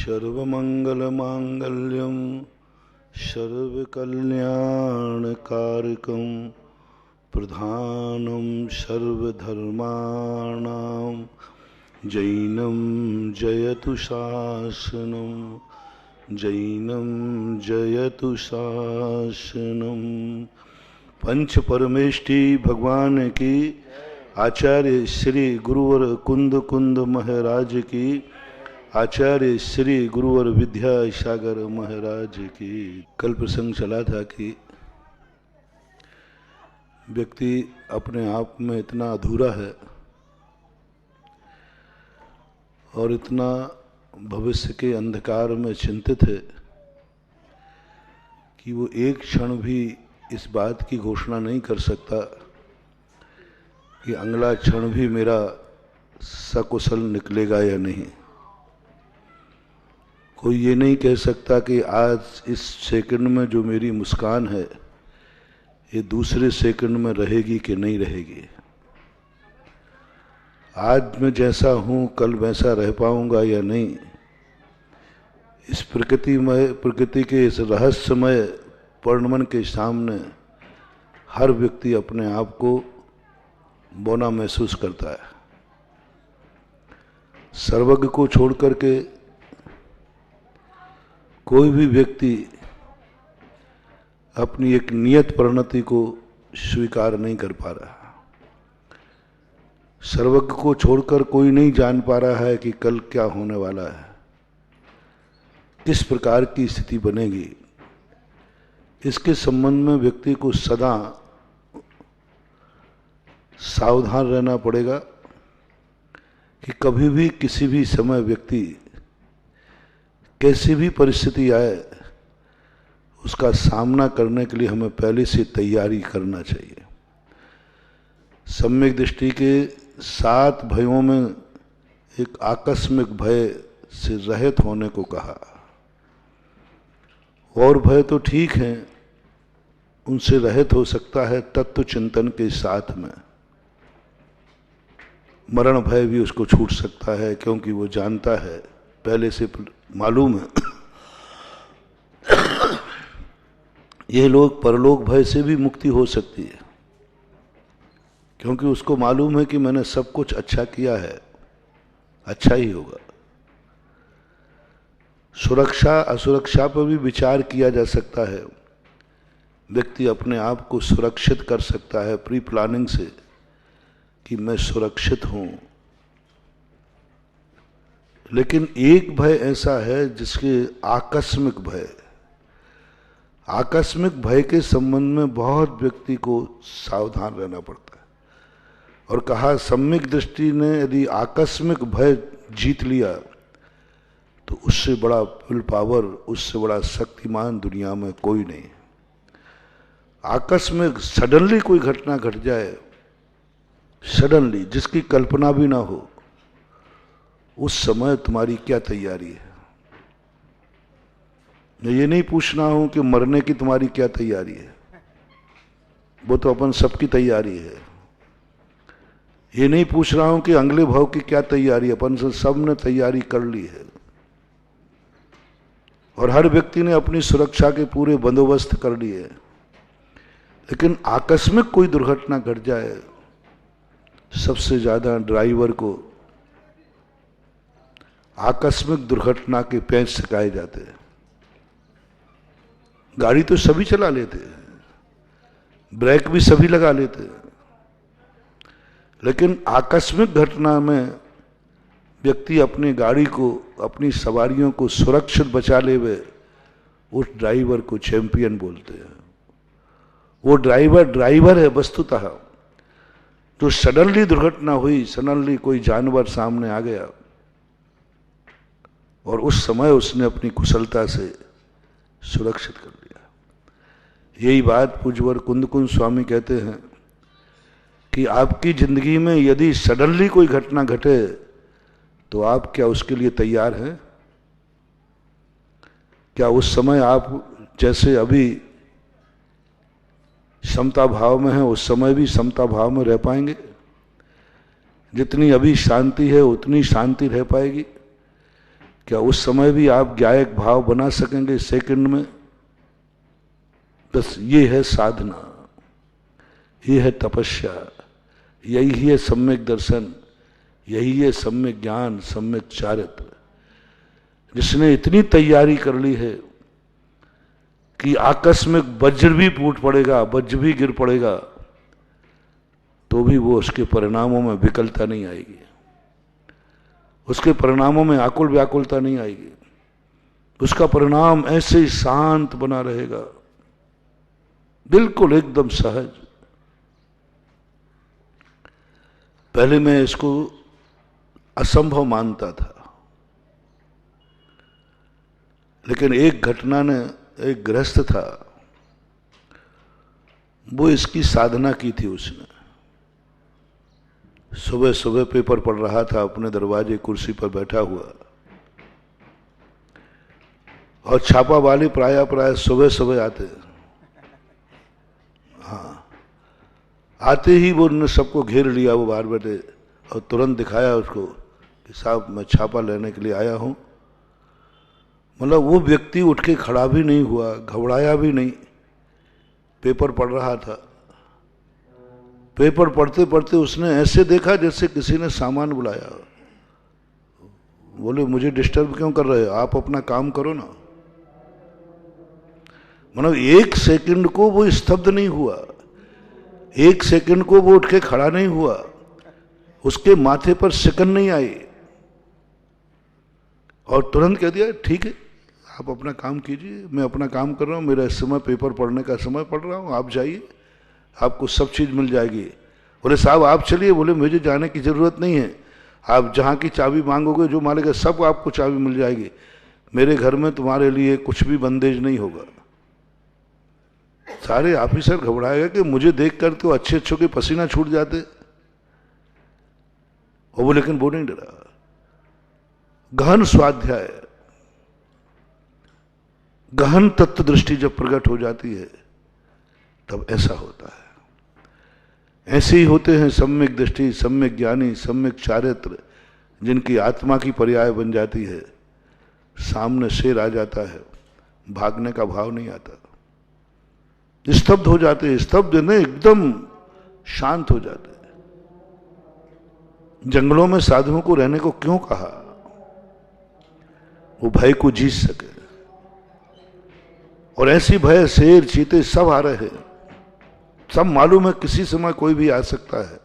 सर्वमंगलमांगल्यं सर्वकल्याणकारकं प्रधानं सर्वधर्माणां जैनं जयतु शासनं जैनं जयतु शासनं। पंच परमेष्टि भगवान की, आचार्य श्री गुरुवर कुंद कुंद महाराज की, आचार्य श्री गुरुवर विद्यासागर महाराज की। कल प्रसंग चला था कि व्यक्ति अपने आप में इतना अधूरा है और इतना भविष्य के अंधकार में चिंतित है कि वो एक क्षण भी इस बात की घोषणा नहीं कर सकता कि अगला क्षण भी मेरा सकुशल निकलेगा या नहीं। कोई ये नहीं कह सकता कि आज इस सेकंड में जो मेरी मुस्कान है ये दूसरे सेकंड में रहेगी कि नहीं रहेगी। आज मैं जैसा हूँ कल वैसा रह पाऊंगा या नहीं। इस प्रकृति के इस रहस्यमय वर्णन के सामने हर व्यक्ति अपने आप को बौना महसूस करता है। सर्वज्ञ को छोड़ करके कोई भी व्यक्ति अपनी एक नियत परिणति को स्वीकार नहीं कर पा रहा। सर्वज्ञ को छोड़कर कोई नहीं जान पा रहा है कि कल क्या होने वाला है, किस प्रकार की स्थिति बनेगी। इसके संबंध में व्यक्ति को सदा सावधान रहना पड़ेगा कि कभी भी किसी भी समय व्यक्ति कैसी भी परिस्थिति आए उसका सामना करने के लिए हमें पहले से तैयारी करना चाहिए। सम्यक दृष्टि के 7 भयों में एक आकस्मिक भय से रहित होने को कहा। और भय तो ठीक हैं, उनसे रहित हो सकता है तत्व चिंतन के साथ में। मरण भय भी उसको छूट सकता है क्योंकि वो जानता है, पहले से मालूम है। ये लोग परलोक भय से भी मुक्ति हो सकती है क्योंकि उसको मालूम है कि मैंने सब कुछ अच्छा किया है, अच्छा ही होगा। सुरक्षा असुरक्षा पर भी विचार किया जा सकता है। व्यक्ति अपने आप को सुरक्षित कर सकता है प्री प्लानिंग से कि मैं सुरक्षित हूं। लेकिन एक भय ऐसा है जिसके आकस्मिक भय, आकस्मिक भय के संबंध में बहुत व्यक्ति को सावधान रहना पड़ता है। और कहा सम्यक दृष्टि ने यदि आकस्मिक भय जीत लिया तो उससे बड़ा विल पावर, उससे बड़ा शक्तिमान दुनिया में कोई नहीं। आकस्मिक सडनली कोई घटना घट जाए, सडनली जिसकी कल्पना भी ना हो, उस समय तुम्हारी क्या तैयारी है। मैं ये नहीं पूछना हूं कि मरने की तुम्हारी क्या तैयारी है, वो तो अपन सबकी तैयारी है। ये नहीं पूछ रहा हूं कि अगले भाव की क्या तैयारी है, अपन से सब ने तैयारी कर ली है और हर व्यक्ति ने अपनी सुरक्षा के पूरे बंदोबस्त कर लिए। लेकिन आकस्मिक कोई दुर्घटना घट जाए, सबसे ज्यादा ड्राइवर को आकस्मिक दुर्घटना के पेंच सिखाए जाते हैं। गाड़ी तो सभी चला लेते हैं, ब्रेक भी सभी लगा लेते हैं, लेकिन आकस्मिक घटना में व्यक्ति अपनी गाड़ी को, अपनी सवारियों को सुरक्षित बचा ले वे, उस ड्राइवर को चैंपियन बोलते हैं। वो ड्राइवर है वस्तुतः। तो सडनली दुर्घटना हुई, सडनली कोई जानवर सामने आ गया और उस समय उसने अपनी कुशलता से सुरक्षित कर लिया। यही बात पूज्यवर कुंद कुंद स्वामी कहते हैं कि आपकी जिंदगी में यदि सडनली कोई घटना घटे तो आप क्या उसके लिए तैयार हैं? क्या उस समय आप जैसे अभी समता भाव में है उस समय भी समता भाव में रह पाएंगे? जितनी अभी शांति है उतनी शांति रह पाएगी? क्या उस समय भी आप ज्ञायक भाव बना सकेंगे सेकंड में? बस ये है साधना, ये है तपस्या, यही है सम्यक दर्शन, यही है सम्यक ज्ञान, सम्यक चारित्र। जिसने इतनी तैयारी कर ली है कि आकस्मिक वज्र भी फूट पड़ेगा, वज्र भी गिर पड़ेगा, तो भी वो उसके परिणामों में विकलता नहीं आएगी, उसके परिणामों में आकुल व्याकुलता नहीं आएगी, उसका परिणाम ऐसे ही शांत बना रहेगा, बिल्कुल एकदम सहज। पहले मैं इसको असंभव मानता था, लेकिन एक घटना ने, एक गृहस्थ था, वो इसकी साधना की थी। उसने सुबह सुबह पेपर पढ़ रहा था अपने दरवाजे कुर्सी पर बैठा हुआ, और छापा वाले प्राय सुबह सुबह आते। हाँ, आते ही वो उन्होंने सबको घेर लिया, वो बाहर बैठे, और तुरंत दिखाया उसको कि साहब मैं छापा लेने के लिए आया हूं। मतलब वो व्यक्ति उठ के खड़ा भी नहीं हुआ, घबराया भी नहीं, पेपर पढ़ रहा था। पेपर पढ़ते पढ़ते उसने ऐसे देखा जैसे किसी ने सामान बुलाया। बोले मुझे डिस्टर्ब क्यों कर रहे हो, आप अपना काम करो ना। मतलब एक सेकंड को वो स्तब्ध नहीं हुआ, एक सेकंड को वो उठ के खड़ा नहीं हुआ, उसके माथे पर सिकन नहीं आई, और तुरंत कह दिया ठीक है आप अपना काम कीजिए, मैं अपना काम कर रहा हूं, मेरा इस समय पेपर पढ़ने का समय पढ़ रहा हूं, आप जाइए, आपको सब चीज मिल जाएगी। बोले साहब आप चलिए। बोले मुझे जाने की जरूरत नहीं है, आप जहां की चाबी मांगोगे जो मांगेगा सब आपको चाबी मिल जाएगी, मेरे घर में तुम्हारे लिए कुछ भी बंदेज नहीं होगा। सारे ऑफिसर घबराएगा कि मुझे देख कर तो अच्छे अच्छों के पसीना छूट जाते, और वो लेकिन वो नहीं डरा। गहन स्वाध्याय, गहन तत्व दृष्टि जब प्रकट हो जाती है तब ऐसा होता है। ऐसे ही होते हैं सम्यक दृष्टि, सम्यक ज्ञानी, सम्यक चारित्र, जिनकी आत्मा की पर्याय बन जाती है। सामने शेर आ जाता है, भागने का भाव नहीं आता, स्तब्ध हो जाते हैं, स्तब्ध नहीं एकदम शांत हो जाते हैं। जंगलों में साधुओं को रहने को क्यों कहा? वो भय को जीत सके। और ऐसी भय शेर चीते सब आ रहे हैं, सब मालूम है किसी समय कोई भी आ सकता है,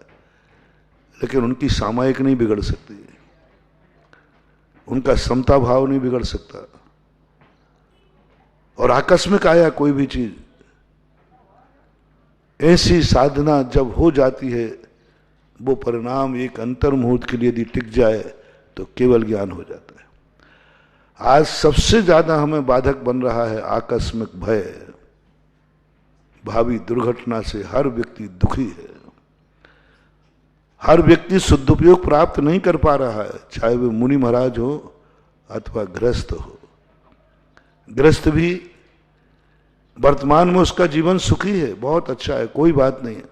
लेकिन उनकी सामायिक नहीं बिगड़ सकती, उनका समता भाव नहीं बिगड़ सकता। और आकस्मिक आया कोई भी चीज, ऐसी साधना जब हो जाती है, वो परिणाम एक अंतर मुहूर्त के लिए यदि टिक जाए तो केवल ज्ञान हो जाता है। आज सबसे ज्यादा हमें बाधक बन रहा है आकस्मिक भय। भावी दुर्घटना से हर व्यक्ति दुखी है, हर व्यक्ति सदुपयोग प्राप्त नहीं कर पा रहा है, चाहे वे मुनि महाराज हो अथवा गृहस्थ हो। गृहस्थ भी वर्तमान में उसका जीवन सुखी है, बहुत अच्छा है, कोई बात नहीं है,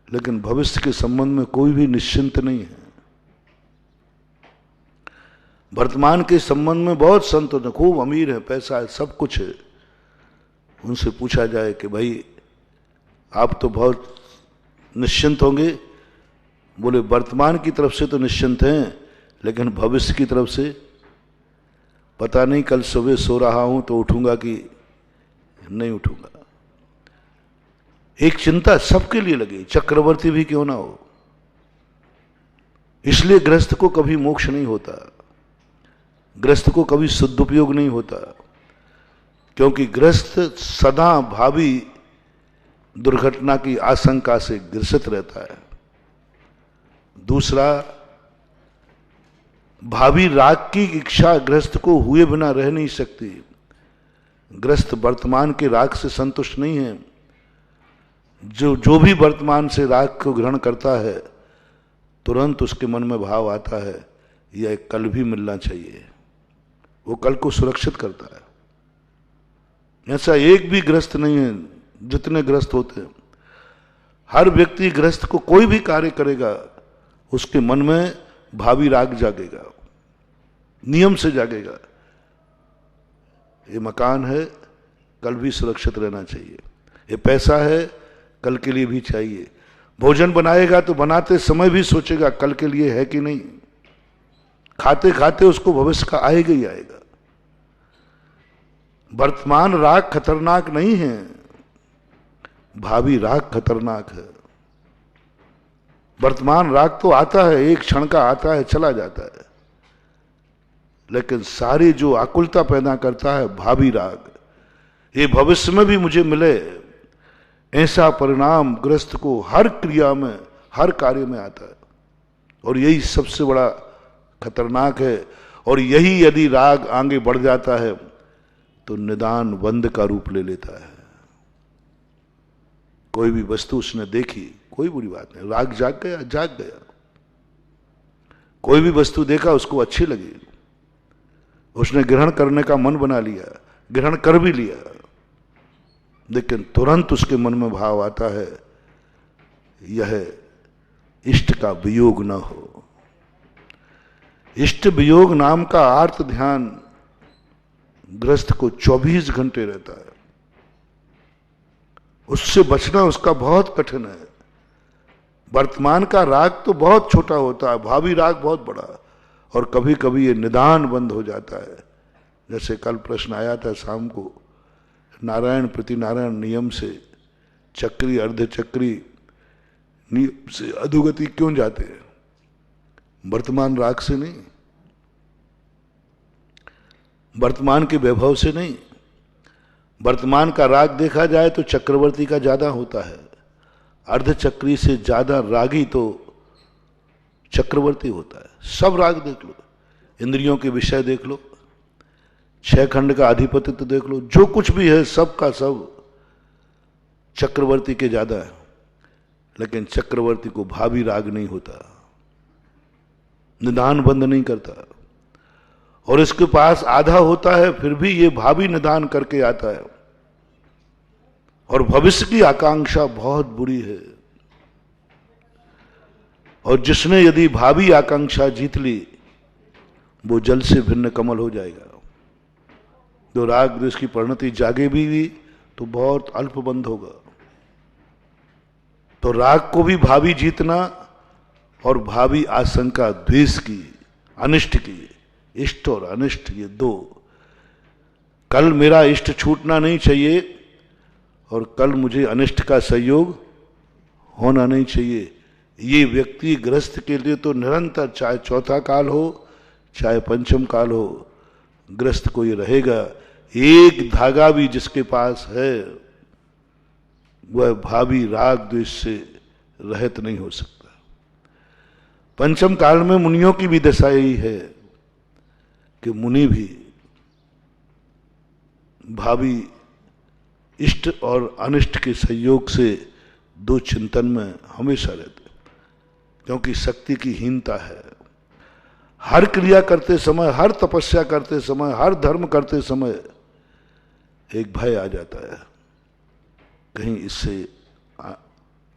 लेकिन भविष्य के संबंध में कोई भी निश्चिंत नहीं है। वर्तमान के संबंध में बहुत संत हैं, खूब अमीर है, पैसा है, सब कुछ है, उनसे पूछा जाए कि भाई आप तो बहुत निश्चिंत होंगे, बोले वर्तमान की तरफ से तो निश्चिंत हैं, लेकिन भविष्य की तरफ से पता नहीं, कल सुबह सो रहा हूं तो उठूंगा कि नहीं उठूंगा। एक चिंता सबके लिए लगी, चक्रवर्ती भी क्यों ना हो। इसलिए गृहस्थ को कभी मोक्ष नहीं होता, गृहस्थ को कभी सदुपयोग नहीं होता, क्योंकि गृहस्थ सदा भावी दुर्घटना की आशंका से ग्रसित रहता है। दूसरा, भावी राग की इच्छा गृहस्थ को हुए बिना रह नहीं सकती। गृहस्थ वर्तमान के राग से संतुष्ट नहीं है, जो भी वर्तमान से राग को ग्रहण करता है, तुरंत उसके मन में भाव आता है यह कल भी मिलना चाहिए, वो कल को सुरक्षित करता है। ऐसा एक भी गृहस्थ नहीं है, जितने गृहस्थ होते हैं, हर व्यक्ति गृहस्थ को कोई भी कार्य करेगा उसके मन में भावी राग जागेगा। नियम से जागेगा। ये मकान है, कल भी सुरक्षित रहना चाहिए। ये पैसा है, कल के लिए भी चाहिए। भोजन बनाएगा तो बनाते समय भी सोचेगा कल के लिए है कि नहीं। खाते खाते उसको भविष्य का आएगा ही आएगा। वर्तमान राग खतरनाक नहीं है, भावी राग खतरनाक है। वर्तमान राग तो आता है, एक क्षण का आता है, चला जाता है, लेकिन सारी जो आकुलता पैदा करता है भावी राग, ये भविष्य में भी मुझे मिले, ऐसा परिणाम ग्रस्त को हर क्रिया में, हर कार्य में आता है। और यही सबसे बड़ा खतरनाक है। और यही यदि राग आगे बढ़ जाता है तो निदान बंद का रूप ले लेता है। कोई भी वस्तु उसने देखी, कोई बुरी बात नहीं, राग जाग गया, जाग गया। कोई भी वस्तु देखा, उसको अच्छी लगी, उसने ग्रहण करने का मन बना लिया, ग्रहण कर भी लिया, लेकिन तुरंत उसके मन में भाव आता है यह इष्ट का वियोग न हो। इष्ट वियोग नाम का आर्त ध्यान ग्रस्त को 24 घंटे रहता है। उससे बचना उसका बहुत कठिन है। वर्तमान का राग तो बहुत छोटा होता है, भावी राग बहुत बड़ा, और कभी कभी ये निदान बंद हो जाता है। जैसे कल प्रश्न आया था शाम को, नारायण प्रति नारायण नियम से चक्री अर्धचक्री नियम से अधोगति क्यों जाते हैं? वर्तमान राग से नहीं, वर्तमान के वैभव से नहीं। वर्तमान का राग देखा जाए तो चक्रवर्ती का ज्यादा होता है, अर्धचक्री से ज्यादा रागी तो चक्रवर्ती होता है। सब राग देख लो, इंद्रियों के विषय देख लो, 6 खंड का आधिपत्य देख लो, जो कुछ भी है सब का सब चक्रवर्ती के ज्यादा है। लेकिन चक्रवर्ती को भावी राग नहीं होता, निदान बंद नहीं करता, और इसके पास आधा होता है फिर भी ये भावी निदान करके आता है। और भविष्य की आकांक्षा बहुत बुरी है, और जिसने यदि भावी आकांक्षा जीत ली वो जल से भिन्न कमल हो जाएगा। जो राग द्वेष की परिणति जागे भी तो बहुत अल्प बंद होगा। तो राग को भी भावी जीतना और भावी आशंका द्वेष की, अनिष्ट की, इष्ट और अनिष्ट ये दो। कल मेरा इष्ट छूटना नहीं चाहिए और कल मुझे अनिष्ट का सहयोग होना नहीं चाहिए। ये व्यक्ति गृहस्थ के लिए तो निरंतर, चाहे चौथा काल हो चाहे पंचम काल हो, गृहस्थ को ये रहेगा। एक धागा भी जिसके पास है वह भावी राग द्वेष से रहित नहीं हो सकता। पंचम काल में मुनियों की भी दशा यही है कि मुनि भी भावी इष्ट और अनिष्ट के संयोग से दो चिंतन में हमेशा रहते, क्योंकि शक्ति की हीनता है। हर क्रिया करते समय, हर तपस्या करते समय, हर धर्म करते समय एक भय आ जाता है, कहीं इससे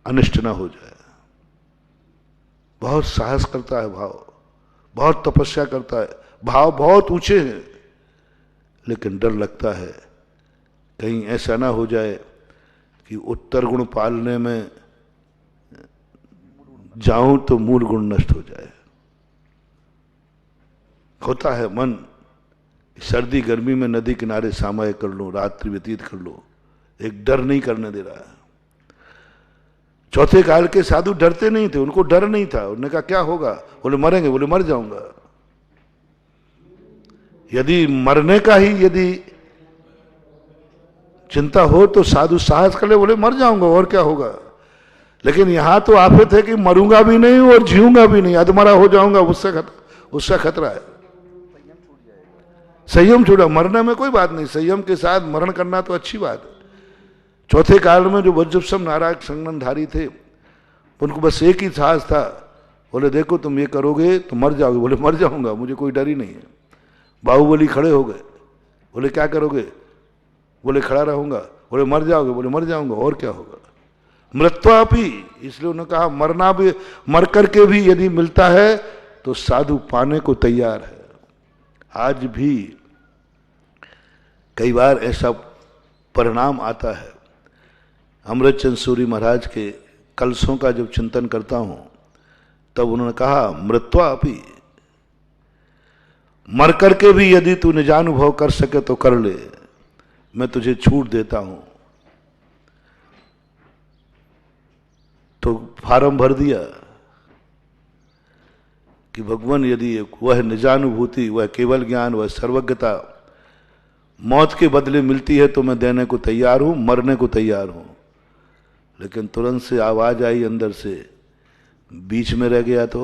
अनिष्ट ना हो जाए। बहुत साहस करता है भाव, बहुत तपस्या करता है, भाव बहुत ऊंचे हैं, लेकिन डर लगता है कहीं ऐसा ना हो जाए कि उत्तर गुण पालने में जाऊं तो मूल गुण नष्ट हो जाए। होता है मन, सर्दी गर्मी में नदी किनारे सामय कर लो, रात्रि व्यतीत कर लो, एक डर नहीं करने दे रहा है। चौथे काल के साधु डरते नहीं थे, उनको डर नहीं था। उन्होंने कहा क्या होगा? बोले मरेंगे। बोले मर जाऊंगा। यदि मरने का ही यदि चिंता हो तो साधु साहस कर ले, बोले मर जाऊंगा और क्या होगा। लेकिन यहां तो आफत है कि मरूंगा भी नहीं और जीऊंगा भी नहीं, अधमरा हो जाऊंगा, उसका खतरा है। संयम छूटा, मरने में कोई बात नहीं, संयम के साथ मरण करना तो अच्छी बात है। चौथे काल में जो वज्रसम नारायण संगनधारी थे, उनको बस एक ही साहस था, बोले देखो तुम ये करोगे तो मर जाओगे। बोले मर जाऊंगा, मुझे कोई डर ही नहीं है। बाहुबली खड़े हो गए, बोले क्या करोगे? बोले खड़ा रहूंगा। बोले मर जाओगे? बोले मर जाऊंगा और क्या होगा। मृत्वापि, इसलिए उन्होंने कहा मरना भी, मर करके भी यदि मिलता है तो साधु पाने को तैयार है। आज भी कई बार ऐसा परिणाम आता है। अमृतचंद सूरी महाराज के कलशों का जब चिंतन करता हूं तब उन्होंने कहा, मृत्वा अपि, मर करके भी यदि तू निजानुभव कर सके तो कर ले, मैं तुझे छूट देता हूं। तो फार्म भर दिया कि भगवान यदि वह निजानुभूति, वह केवल ज्ञान, वह सर्वज्ञता मौत के बदले मिलती है तो मैं देने को तैयार हूं, मरने को तैयार हूं। लेकिन तुरंत से आवाज आई अंदर से, बीच में रह गया तो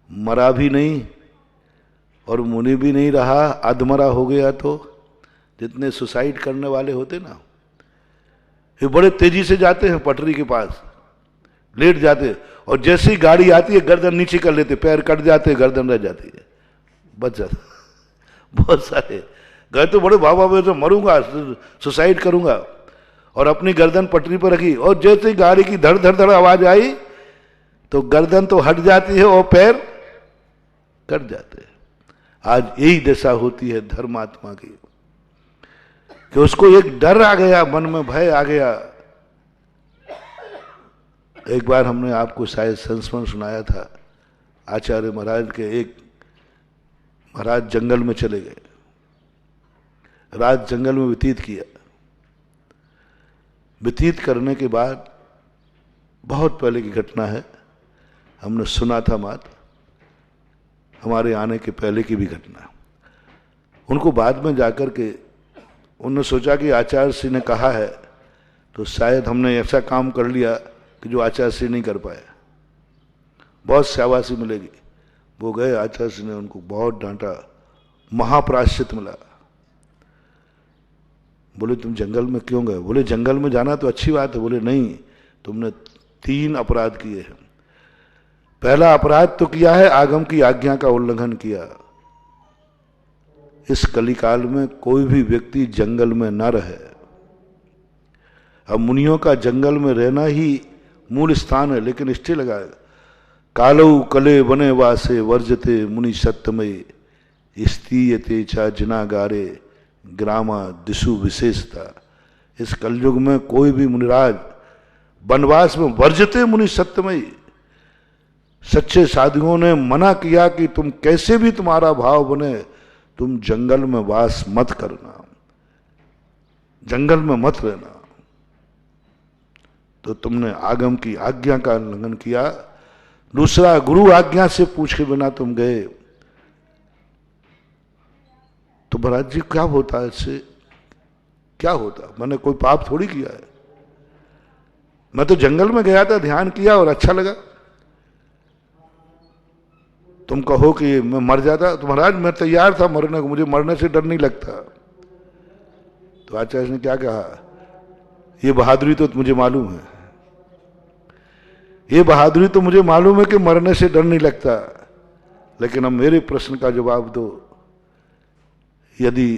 मरा भी नहीं और मुनि भी नहीं रहा, अधमरा हो गया तो। जितने सुसाइड करने वाले होते ना, ये बड़े तेजी से जाते हैं पटरी के पास, लेट जाते, और जैसी गाड़ी आती है गर्दन नीचे कर लेते, पैर कट जाते, गर्दन रह जाती है, बच जाता। बहुत सारे गए तो बड़े बाबा में तो मरूंगा, सुसाइड करूंगा, और अपनी गर्दन पटरी पर रखी, और जैसे गाड़ी की धड़ धड़ धड़ आवाज आई तो गर्दन तो हट जाती है और पैर कट जाते हैं। आज यही दशा होती है धर्मात्मा की, कि उसको एक डर आ गया, मन में भय आ गया। एक बार हमने आपको शायद संस्मरण सुनाया था, आचार्य महाराज के एक महाराज जंगल में चले गए, रात जंगल में व्यतीत किया। व्यतीत करने के बाद, बहुत पहले की घटना है, हमने सुना था मात्र, हमारे आने के पहले की भी घटना। उनको बाद में जाकर के उन्होंने सोचा कि आचार्य श्री ने कहा है तो शायद हमने ऐसा काम कर लिया कि जो आचार्य श्री नहीं कर पाए, बहुत शाबाशी मिलेगी। वो गए, आचार्य श्री ने उनको बहुत डांटा, महाप्रायश्चित मिला। बोले तुम जंगल में क्यों गए? बोले जंगल में जाना तो अच्छी बात है। बोले नहीं, तुमने 3 अपराध किए हैं। पहला अपराध तो किया है, आगम की आज्ञा का उल्लंघन किया। इस कलिकाल में कोई भी व्यक्ति जंगल में न रहे। अब मुनियों का जंगल में रहना ही मूल स्थान है, लेकिन स्टे लगाए, कालऊ कले बने वासे वर्जते मुनि सत्यमय स्तीयते चा जिनागारे ग्रामा दिशु विशेषता। इस कलयुग में कोई भी मुनिराज वनवास में वर्जते मुनि सत्यमय, सच्चे साधुओं ने मना किया कि तुम कैसे भी तुम्हारा भाव बने, तुम जंगल में वास मत करना, जंगल में मत रहना। तो तुमने आगम की आज्ञा का उल्लंघन किया। दूसरा, गुरु आज्ञा से पूछे बिना तुम गए। तो महाराज जी क्या होता है इससे? क्या होता? मैंने कोई पाप थोड़ी किया है, मैं तो जंगल में गया था, ध्यान किया और अच्छा लगा। तुम कहो कि मैं मर जाता, तो महाराज मैं तैयार था मरने को, मुझे मरने से डर नहीं लगता। तो आचार्य ने क्या कहा, ये बहादुरी तो मुझे मालूम है, ये बहादुरी तो मुझे मालूम है कि मरने से डर नहीं लगता, लेकिन अब मेरे प्रश्न का जवाब दो। यदि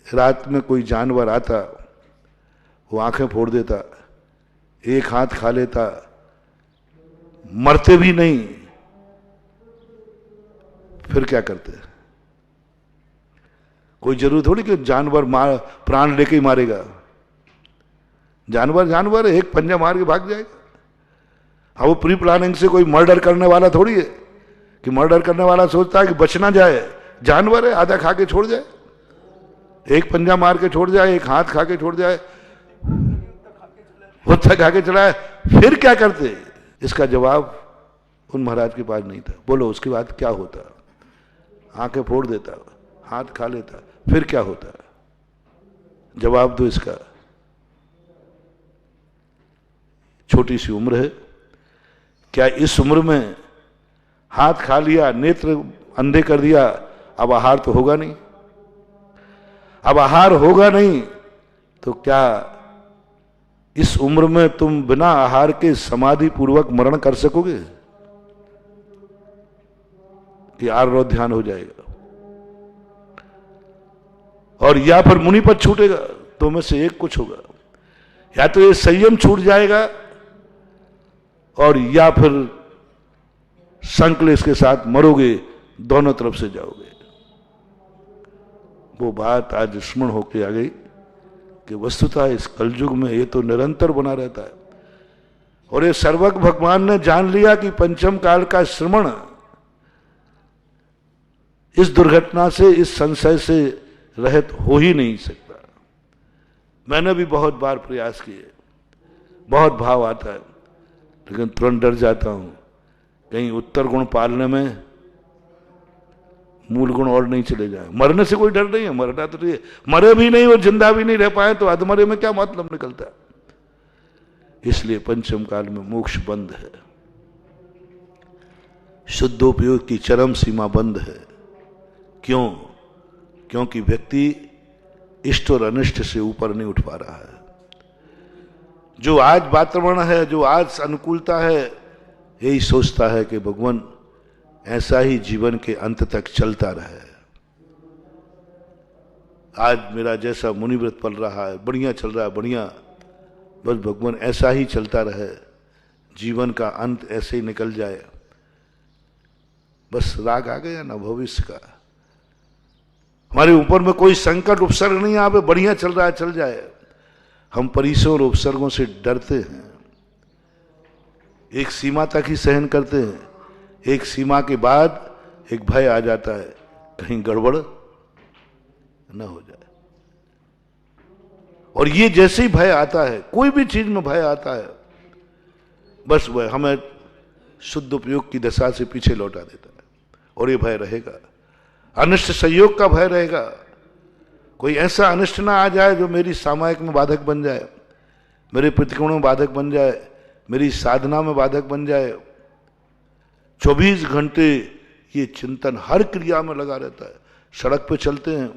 रात में कोई जानवर आता, वो आंखें फोड़ देता, एक हाथ खा लेता, मरते भी नहीं, फिर क्या करते? कोई जरूर थोड़ी कि जानवर मार प्राण लेके ही मारेगा। जानवर जानवर है, एक पंजा मार के भाग जाएगा। हाँ, वो प्री प्लानिंग से कोई मर्डर करने वाला थोड़ी है कि मर्डर करने वाला सोचता है कि बच ना जाए। जानवर है, आधा खा के छोड़ जाए, एक पंजा मार के छोड़ जाए, एक हाथ खा के छोड़ जाए, वो तक खा के चला है, फिर क्या करते? इसका जवाब उन महाराज के पास नहीं था। बोलो उसके बाद क्या होता? आंखें फोड़ देता, हाथ खा लेता, फिर क्या होता? जवाब दो इसका। छोटी सी उम्र है, क्या इस उम्र में हाथ खा लिया, नेत्र अंधे कर दिया, अब आहार तो होगा नहीं? अब आहार होगा नहीं तो क्या इस उम्र में तुम बिना आहार के समाधि पूर्वक मरण कर सकोगे? कि आरोग्य ध्यान हो जाएगा और या फिर मुनि पद छूटेगा? तो में से एक कुछ होगा, या तो ये संयम छूट जाएगा और या फिर संकलेश के साथ मरोगे, दोनों तरफ से जाओगे। वो बात आज स्मरण होके आ गई कि वस्तुतः इस कलयुग में ये तो निरंतर बना रहता है। और ये सर्वज्ञ भगवान ने जान लिया कि पंचम काल का श्रवण इस दुर्घटना से, इस संशय से रहित हो ही नहीं सकता। मैंने भी बहुत बार प्रयास किए, बहुत भाव आता है, लेकिन तुरंत डर जाता हूं कहीं उत्तर गुण पालने में मूल गुण और नहीं चले जाए। मरने से कोई डर नहीं है, मरना तो नहीं है, मरे भी नहीं और जिंदा भी नहीं रह पाए तो अधमरे में क्या मतलब निकलता है। इसलिए पंचम काल में मोक्ष बंद है, शुद्धोपयोग की चरम सीमा बंद है। क्यों? क्योंकि व्यक्ति इष्ट और अनिष्ट से ऊपर नहीं उठ पा रहा है। जो आज वातावरण है, जो आज अनुकूलता है, यही सोचता है कि भगवान ऐसा ही जीवन के अंत तक चलता रहे। आज मेरा जैसा मुनिव्रत पल रहा है, बढ़िया चल रहा है, बढ़िया, बस भगवान ऐसा ही चलता रहे, जीवन का अंत ऐसे ही निकल जाए। बस राग आ गया ना भविष्य का, हमारे ऊपर में कोई संकट उपसर्ग नहीं आवे, बढ़िया चल रहा है, चल जाए। हम परिसरों और उपसर्गों से डरते हैं, एक सीमा तक ही सहन करते हैं, एक सीमा के बाद एक भय आ जाता है कहीं गड़बड़ न हो जाए। और ये जैसे ही भय आता है, कोई भी चीज में भय आता है, बस वह हमें शुद्ध उपयोग की दशा से पीछे लौटा देता है। और ये भय रहेगा, अनिष्ट संयोग का भय रहेगा। कोई ऐसा अनिष्ट ना आ जाए जो मेरी सामायिक में बाधक बन जाए, मेरे प्रतिकोणों में बाधक बन जाए, मेरी साधना में बाधक बन जाए। 24 घंटे ये चिंतन हर क्रिया में लगा रहता है। सड़क पे चलते हैं,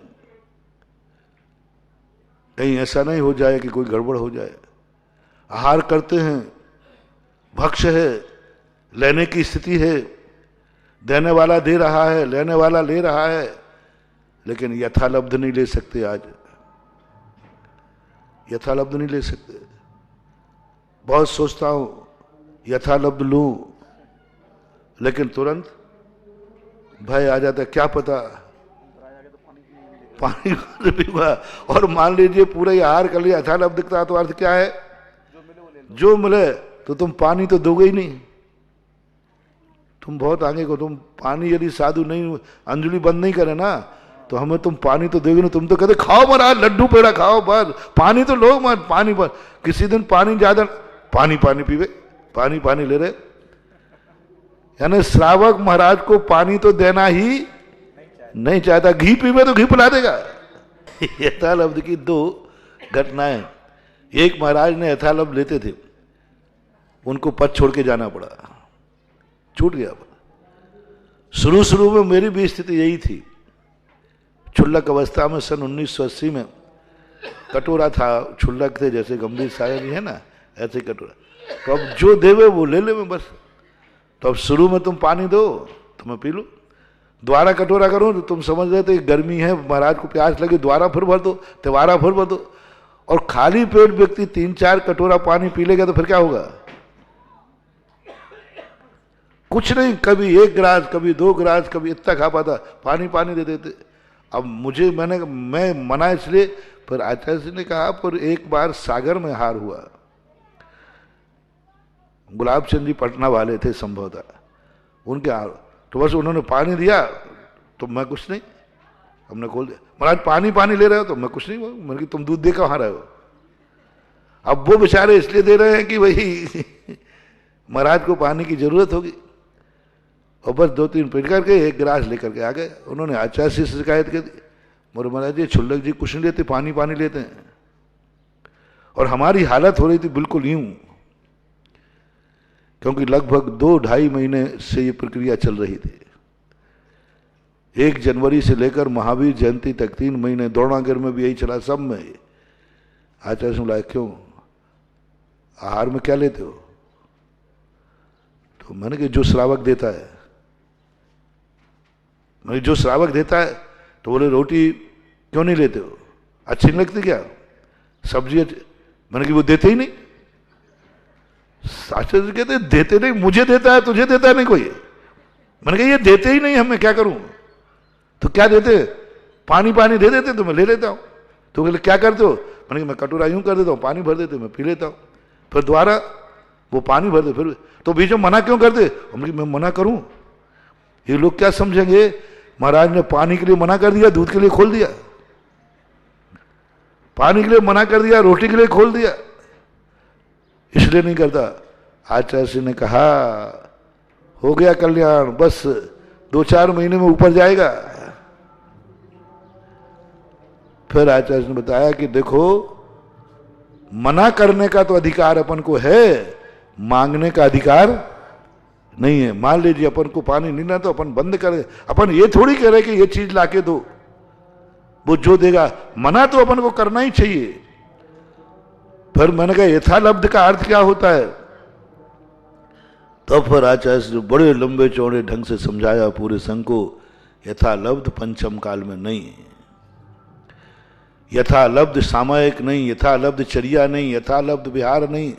कहीं ऐसा नहीं हो जाए कि कोई गड़बड़ हो जाए। आहार करते हैं, भक्ष्य है, लेने की स्थिति है, देने वाला दे रहा है, लेने वाला ले रहा है, लेकिन यथालब्ध नहीं ले सकते। आज यथालब्ध नहीं ले सकते। बहुत सोचता हूं यथालब्ध लूं, लेकिन तुरंत भय आ जाता है, क्या पता पानी पीऊंगा। और मान लीजिए पूरा ही आहार कर लिया, यथालब्धता तो अर्थ क्या है? जो मिले। तो तुम पानी तो दोगे ही नहीं, तुम बहुत आगे को। तुम पानी यदि साधु नहीं, अंजलि बंद नहीं करे ना, तो हमें तुम पानी तो दोगे ना। तुम तो कहते खाओ महाराज, लड्डू पेड़ा खाओ, बस पानी तो लो मत, पानी पर। किसी दिन पानी ज्यादा, पानी पानी पीवे, पानी पानी ले रहे। यानी श्रावक महाराज को पानी तो देना ही नहीं चाहता, घी पीवे तो घी पिला देगा। यथालब्ध की 2 घटनाएं। एक महाराज ने यथालब्ध लेते थे, उनको पद छोड़ के जाना पड़ा, छूट गया। शुरू शुरू में मेरी भी स्थिति यही थी। क्षुल्लक अवस्था में सन 1980 में कटोरा था, क्षुल्लक थे जैसे गंभीर सागर जी है ना, ऐसे कटोरा। तो अब जो देवे वो ले ले में बस। तो अब शुरू में तुम पानी दो तो मैं पी लूं, दोबारा कटोरा करो तो तुम समझ रहे थे गर्मी है, महाराज को प्यास लगी, दोबारा फिर भर दो, दोबारा फिर भर दो। और खाली पेट व्यक्ति 3-4 कटोरा पानी पी लेगा तो फिर क्या होगा? कुछ नहीं, कभी 1 गिलास, कभी 2 गिलास, कभी इतना खा पाता, पानी पानी दे देते। अब मैं मना इसलिए, फिर आचार्य जी ने कहा, पर एक बार सागर में हार हुआ। गुलाब चंद जी पटना वाले थे संभवतः, उनके हार, तो बस उन्होंने पानी दिया तो मैं कुछ नहीं, हमने खोल दिया, महाराज पानी पानी ले रहे हो, तो मैं कुछ नहीं, मैंने कि तुम दूध दे कहाँ रहे हो? अब वो बेचारे इसलिए दे रहे हैं कि भाई महाराज को पानी की जरूरत होगी। और बस 2-3 पीट करके 1 गिलास लेकर के आ गए। उन्होंने आचार्य से शिकायत कर दी, बोले महाराज जी क्षुल्लक जी कुछ नहीं लेते, पानी पानी लेते हैं। और हमारी हालत हो रही थी बिल्कुल यूं, क्योंकि लगभग 2-2.5 महीने से ये प्रक्रिया चल रही थी। 1 जनवरी से लेकर महावीर जयंती तक 3 महीने द्रोणागिर में भी यही चला, सब में। आचार्य से बोला क्यों, आहार में क्या लेते हो? तो मैंने कि जो श्रावक देता है। मैंने जो श्रावक देता है, तो बोले रोटी क्यों नहीं लेते हो, अच्छी नहीं लगती क्या, सब्जी अच्छी? मैंने कि वो देते ही नहीं। आचार्य कहते देते नहीं, मुझे देता है, तुझे देता है नहीं कोई। मैंने कहा ये देते ही नहीं, हमें क्या करूं? तो क्या देते? पानी पानी दे देते तो मैं ले लेता हूँ। तो बोले क्या करते हो? मैंने कहा मैं कटोरा यूं कर देता हूँ, पानी भर देते मैं पी लेता हूँ। फिर दोबारा वो पानी भर दे, फिर तो बीच में मना क्यों करते? मैं मना करूं? ये लोग क्या समझेंगे महाराज ने पानी के लिए मना कर दिया, दूध के लिए खोल दिया, पानी के लिए मना कर दिया, रोटी के लिए खोल दिया, इसलिए नहीं करता। आचार्य जी ने कहा हो गया कल्याण, बस 2-4 महीने में ऊपर जाएगा। फिर आचार्य ने बताया कि देखो मना करने का तो अधिकार अपन को है, मांगने का अधिकार नहीं है। मान लीजिए अपन को पानी नहीं ना तो अपन बंद करें, अपन ये थोड़ी कह रहे कि ये चीज लाके दो, वो जो देगा। मना तो अपन को करना ही चाहिए। फिर मैंने कहा यथालब्ध का अर्थ क्या होता है? तब फिर आचार्य जी बड़े लंबे चौड़े ढंग से समझाया पूरे संघ को, यथालब्ध पंचम काल में नहीं है, यथालब्ध सामयिक नहीं, यथालब्ध चर्या नहीं, यथालब्ध विहार नहीं।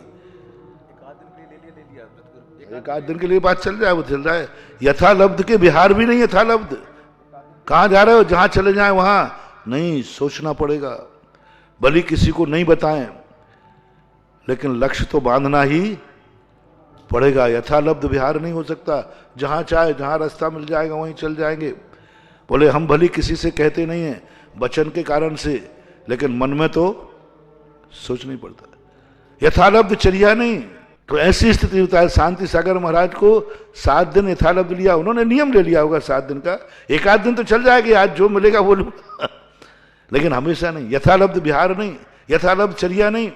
एक आध दिन के लिए बात चल जाए वो चल जाए, यथालब्ध के विहार भी नहीं यथालब्ध। कहां जा रहे हो? जहां चले जाए वहां नहीं, सोचना पड़ेगा, भली किसी को नहीं बताएं, लेकिन लक्ष्य तो बांधना ही पड़ेगा। यथालब्ध विहार नहीं हो सकता, जहां चाहे जहां रास्ता मिल जाएगा वहीं चल जाएंगे। बोले हम भली किसी से कहते नहीं है वचन के कारण से, लेकिन मन में तो सोचना ही पड़ता है। यथालब्ध चर्या नहीं। तो ऐसी स्थिति होता है। शांति सागर महाराज को 7 दिन यथालब्ध लिया, उन्होंने नियम ले लिया होगा 7 दिन का। एक आध दिन तो चल जाएगा, आज जो मिलेगा वो लूंगा, लेकिन हमेशा नहीं। यथालब्ध विहार नहीं, यथालब्ध चर्या नहीं,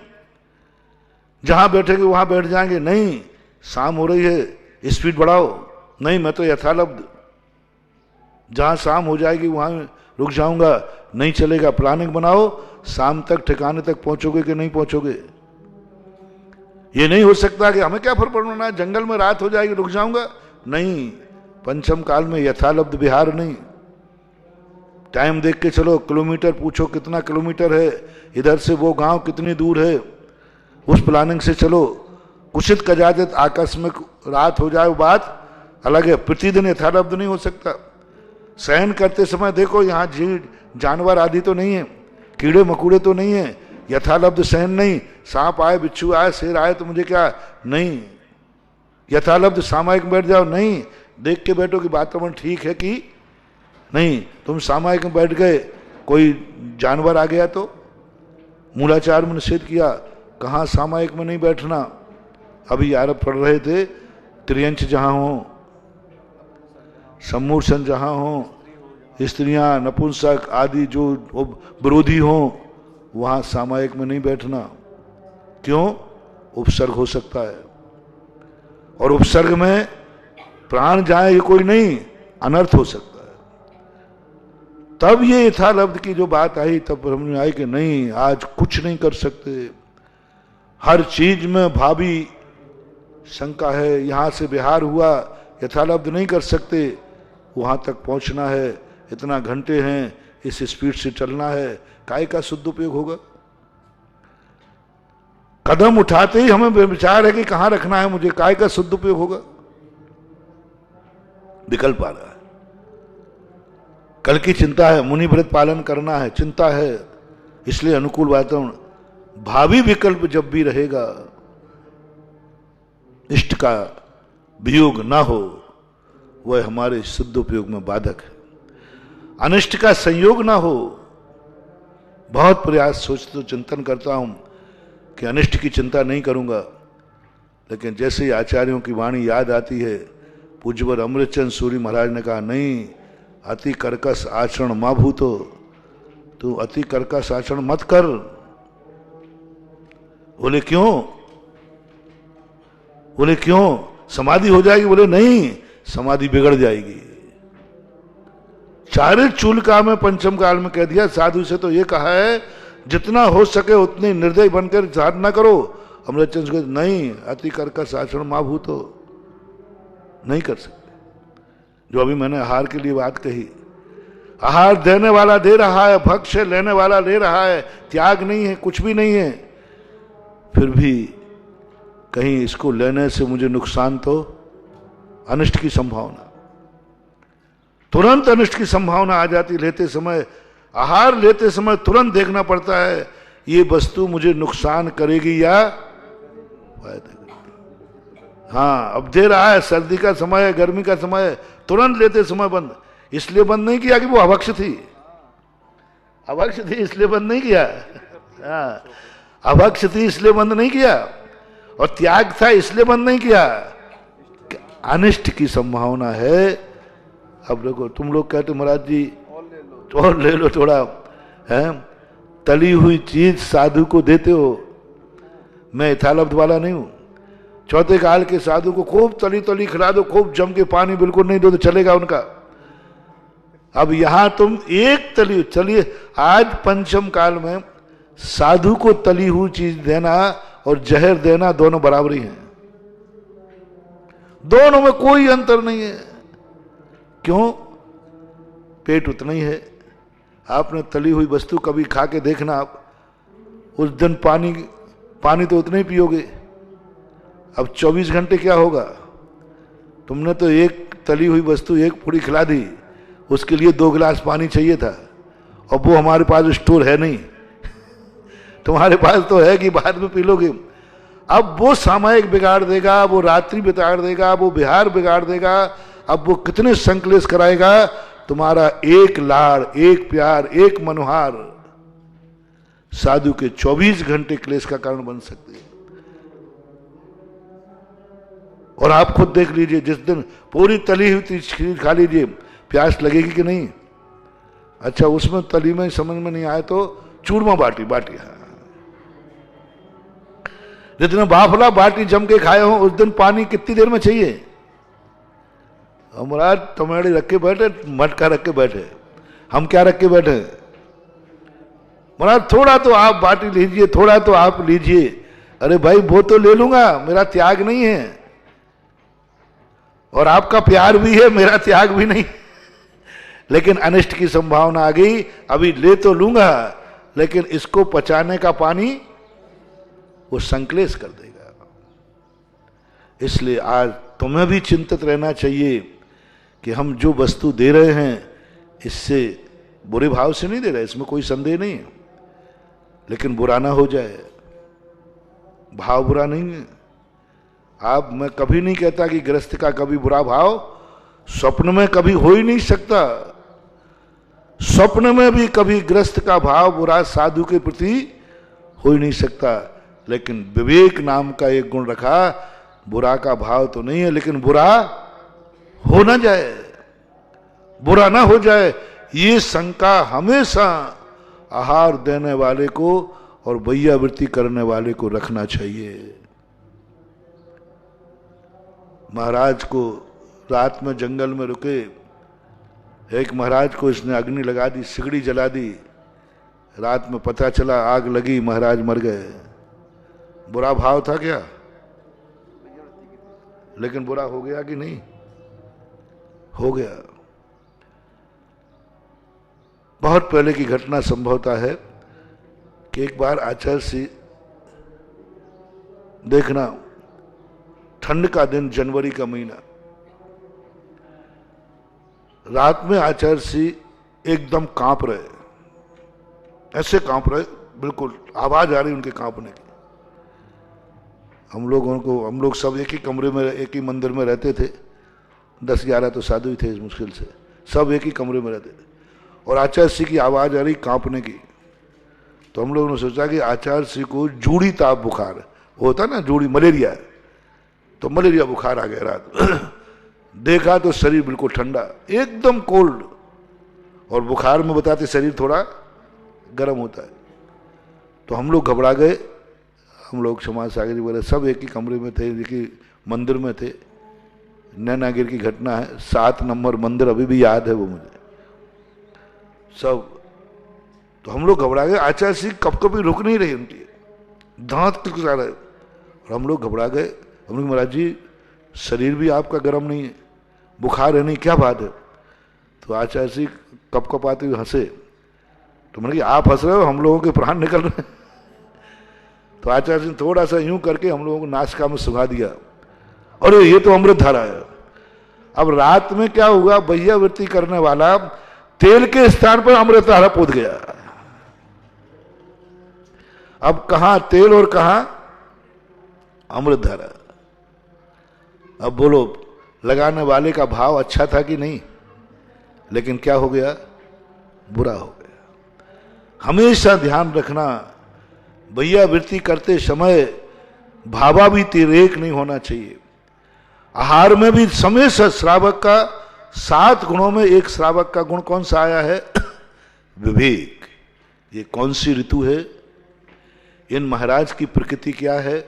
जहां बैठेंगे वहां बैठ जाएंगे नहीं। शाम हो रही है स्पीड बढ़ाओ, नहीं मैं तो यथालब्ध, जहां शाम हो जाएगी वहां रुक जाऊंगा, नहीं चलेगा। प्लानिंग बनाओ, शाम तक ठिकाने तक पहुंचोगे कि नहीं पहुंचोगे। ये नहीं हो सकता कि हमें क्या फर्क पड़ना है, जंगल में रात हो जाएगी रुक जाऊंगा, नहीं। पंचम काल में यथालब्ध विहार नहीं। टाइम देख के चलो, किलोमीटर पूछो कितना किलोमीटर है, इधर से वो गांव कितनी दूर है, उस प्लानिंग से चलो। कुछित कजादित आकस्मिक रात हो जाए वो बात अलग है, प्रतिदिन यथालब्ध नहीं हो सकता। शयन करते समय देखो यहाँ जानवर आदि तो नहीं है, कीड़े मकोड़े तो नहीं है, यथालब्ध शयन नहीं। सांप आए, बिच्छू आए, शेर आए तो मुझे क्या नहीं, यथालब्ध सामायिक बैठ जाओ नहीं। देख के बैठो कि वातावरण ठीक है कि नहीं। तुम सामायिक में बैठ गए, कोई जानवर आ गया तो मूलाचार में निषेध किया, कहाँ सामायिक में नहीं बैठना। अभी आरोप पढ़ रहे थे, त्रियंच जहां हो, सम्मूर्छन जहां हो, स्त्रियां नपुंसक आदि जो विरोधी हो, वहां सामायिक में नहीं बैठना। क्यों? उपसर्ग हो सकता है, और उपसर्ग में प्राण जाए ये कोई नहीं, अनर्थ हो सकता है। तब ये यथालब्ध की जो बात आई, तब समझ में आई कि नहीं, आज कुछ नहीं कर सकते, हर चीज में भावी शंका है। यहां से विहार हुआ, यथालब्ध नहीं कर सकते, वहां तक पहुंचना है, इतना घंटे हैं, इस स्पीड से चलना है, काय का शुद्ध उपयोग होगा। कदम उठाते ही हमें विचार है कि कहां रखना है मुझे, काय का शुद्ध उपयोग होगा। विकल्प आ रहा है, कल की चिंता है, मुनि व्रत पालन करना है, चिंता है, इसलिए अनुकूल वातावरण। भावी विकल्प जब भी रहेगा, इष्ट का वियोग ना हो, वह हमारे शुद्ध उपयोग में बाधक है। अनिष्ट का संयोग ना हो। बहुत प्रयास सोचता चिंतन करता हूं कि अनिष्ट की चिंता नहीं करूंगा, लेकिन जैसे ही आचार्यों की वाणी याद आती है, पूज्यवर अमृतचंद सूरी महाराज ने कहा, नहीं, अति कर्कश आचरण मां भूतो, तू अति कर्कश आचरण मत कर। बोले क्यों? बोले क्यों? समाधि हो जाएगी। बोले नहीं, समाधि बिगड़ जाएगी। चारित चूलका में पंचम काल में कह दिया, साधु से तो ये कहा है जितना हो सके उतनी निर्दय बनकर साधना करो। अमृतचंद को नहीं, अति कर्कश आचरण मां भूतो, नहीं कर सकते। जो अभी मैंने आहार के लिए बात कही, आहार देने वाला दे रहा है, भक्ष लेने वाला ले रहा है, त्याग नहीं है, कुछ भी नहीं है, फिर भी कहीं इसको लेने से मुझे नुकसान तो, अनिष्ट की संभावना, तुरंत अनिष्ट की संभावना आ जाती लेते समय। आहार लेते समय तुरंत देखना पड़ता है ये वस्तु मुझे नुकसान करेगी या फायदा करेगी। हाँ, अब दे रहा है, सर्दी का समय है, गर्मी का समय है, तुरंत लेते समय बंद। इसलिए बंद नहीं किया कि वो अभक्ष थी, अभक्ष थी इसलिए बंद नहीं किया। हाँ, अभक्ष थी इसलिए बंद नहीं किया, और त्याग था इसलिए बंद नहीं किया। अनिष्ट की संभावना है। अब देखो, तुम लोग कहते महाराज जी और ले लो थोड़ा, है तली हुई चीज साधु को देते हो। मैं यथालब्ध वाला नहीं हूं। चौथे काल के साधु को खूब तली तली खिला दो, खूब जम के, पानी बिल्कुल नहीं दो तो चलेगा उनका। अब यहां तुम एक तली, चलिए आज पंचम काल में साधु को तली हुई चीज देना और जहर देना दोनों बराबरी हैं, दोनों में कोई अंतर नहीं है। क्यों? पेट उतना ही है। आपने तली हुई वस्तु कभी खा के देखना, आप उस दिन पानी तो उतना ही पियोगे। अब 24 घंटे क्या होगा? तुमने तो एक तली हुई वस्तु, एक पूरी खिला दी, उसके लिए 2 गिलास पानी चाहिए था, और वो हमारे पास स्टोर है नहीं। तुम्हारे पास तो है कि बाद में पी लोगे। अब वो सामयिक बिगाड़ देगा, वो रात्रि बिगाड़ देगा, वो विहार बिगाड़ देगा। अब वो कितने संकलेश कराएगा। तुम्हारा एक लाड़, एक प्यार, एक मनोहार साधु के 24 घंटे क्लेश का कारण बन सकते हैं। और आप खुद देख लीजिए, जिस दिन पूरी तली हुई खीर खा लीजिए, प्यास लगेगी कि नहीं? अच्छा, उसमें तली में समझ में नहीं आए तो चूरमा बाटी हाँ। जितने बाफला बाटी जम के खाए हो, उस दिन पानी कितनी देर में चाहिए? महाराज टमाड़ी रख के बैठे, मटका रख के बैठे, हम क्या रख के बैठे? महाराज थोड़ा तो आप बाटी लीजिए, थोड़ा तो आप लीजिए। अरे भाई, वो तो ले लूंगा, मेरा त्याग नहीं है। और आपका प्यार भी है, मेरा त्याग भी नहीं। लेकिन अनिष्ट की संभावना आ गई। अभी ले तो लूंगा, लेकिन इसको पचाने का पानी वो संकलेश कर देगा। इसलिए आज तुम्हें भी चिंतित रहना चाहिए कि हम जो वस्तु दे रहे हैं, इससे बुरे भाव से नहीं दे रहे, इसमें कोई संदेह नहीं है, लेकिन बुरा ना हो जाए। भाव बुरा नहीं है। मैं कभी नहीं कहता कि गृहस्थ का कभी बुरा भाव स्वप्न में कभी हो ही नहीं सकता। स्वप्न में भी कभी गृहस्थ का भाव बुरा साधु के प्रति हो ही नहीं सकता। लेकिन विवेक नाम का एक गुण रखा, बुरा का भाव तो नहीं है, लेकिन बुरा हो ना जाए, बुरा ना हो जाए, ये शंका हमेशा आहार देने वाले को और वैयावृत्ति करने वाले को रखना चाहिए। महाराज को रात में जंगल में रुके, एक महाराज को इसने अग्नि लगा दी, सिगड़ी जला दी। रात में पता चला आग लगी, महाराज मर गए। बुरा भाव था क्या? लेकिन बुरा हो गया कि नहीं? हो गया। बहुत पहले की घटना संभवता है कि एक बार आचार्य श्री, देखना ठंड का दिन, जनवरी का महीना, रात में आचार्य श्री एकदम कांप रहे, ऐसे कांप रहे, बिल्कुल आवाज आ रही उनके कांपने की। हम लोग सब एक ही कमरे में, एक ही मंदिर में रहते थे। 10-11 तो साधु ही थे, इस मुश्किल से सब एक ही कमरे में रहते थे। और आचार्य श्री की आवाज आ रही कांपने की। तो हम लोगों ने सोचा कि आचार्य श्री को जूड़ी ताप बुखार होता ना, जूड़ी मलेरिया, तो मलेरिया बुखार आ गया रात। देखा तो शरीर बिल्कुल ठंडा, एकदम कोल्ड, और बुखार में बताते शरीर थोड़ा गर्म होता है। तो हम लोग घबरा गए। हम लोग समाज सागर जी वगैरह सब एक ही कमरे में थे, एक ही मंदिर में थे। नैनागिर की घटना है, 7 नंबर मंदिर अभी भी याद है वो मुझे सब। तो हम लोग घबरा गए। आचार्य श्री कभी रुक नहीं रही, उनकी दांत किलकिला रहे, और हम लोग घबरा गए। हम लोग, महाराज जी शरीर भी आपका गर्म नहीं है, बुखार है नहीं, क्या बात है? तो आचार्य श्री कपकपाते हुए हंसे। तो मैंने कहा, आप हंस रहे हो, हम लोगों के प्राण निकल रहे हैं। तो आचार्य जी थोड़ा सा यूं करके हम लोगों को नासिका में सुखा दिया, और ये तो अमृत धारा है। अब रात में क्या हुआ, वैयावृत्ति करने वाला तेल के स्थान पर अमृतधारा पोत गया। अब कहां तेल और कहां अमृतधारा। अब बोलो, लगाने वाले का भाव अच्छा था कि नहीं? लेकिन क्या हो गया? बुरा हो गया। हमेशा ध्यान रखना, भैया वृत्ति करते समय भावाभितिरेक नहीं होना चाहिए। आहार में भी हमेशा श्रावक का 7 गुणों में एक श्रावक का गुण कौन सा आया है? विवेक। ये कौन सी ऋतु है? इन महाराज की प्रकृति क्या है?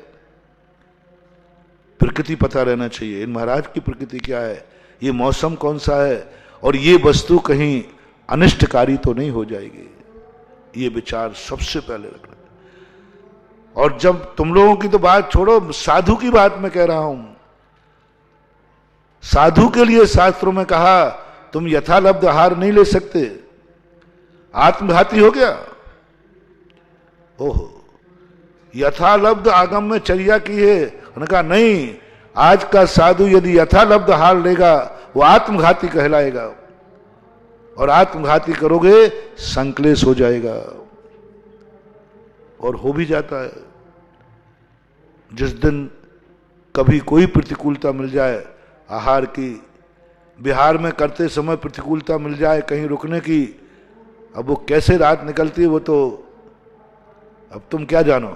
प्रकृति पता रहना चाहिए। इन महाराज की प्रकृति क्या है? ये मौसम कौन सा है? और ये वस्तु कहीं अनिष्टकारी तो नहीं हो जाएगी? ये विचार सबसे पहले रखना। और जब तुम लोगों की तो बात छोड़ो, साधु की बात मैं कह रहा हूं। साधु के लिए शास्त्रों में कहा तुम यथालब्ध आहार नहीं ले सकते, आत्मघाती हो गया। ओहो, यथालब्ध आगम में चर्या की है। उन्होंने कहा नहीं, आज का साधु यदि यथालब्ध आहार लेगा वो आत्मघाती कहलाएगा, और आत्मघाती करोगे संक्लेश हो जाएगा, और हो भी जाता है। जिस दिन कभी कोई प्रतिकूलता मिल जाए आहार की, बिहार में करते समय प्रतिकूलता मिल जाए कहीं रुकने की, अब वो कैसे रात निकलती है वो तो अब तुम क्या जानो।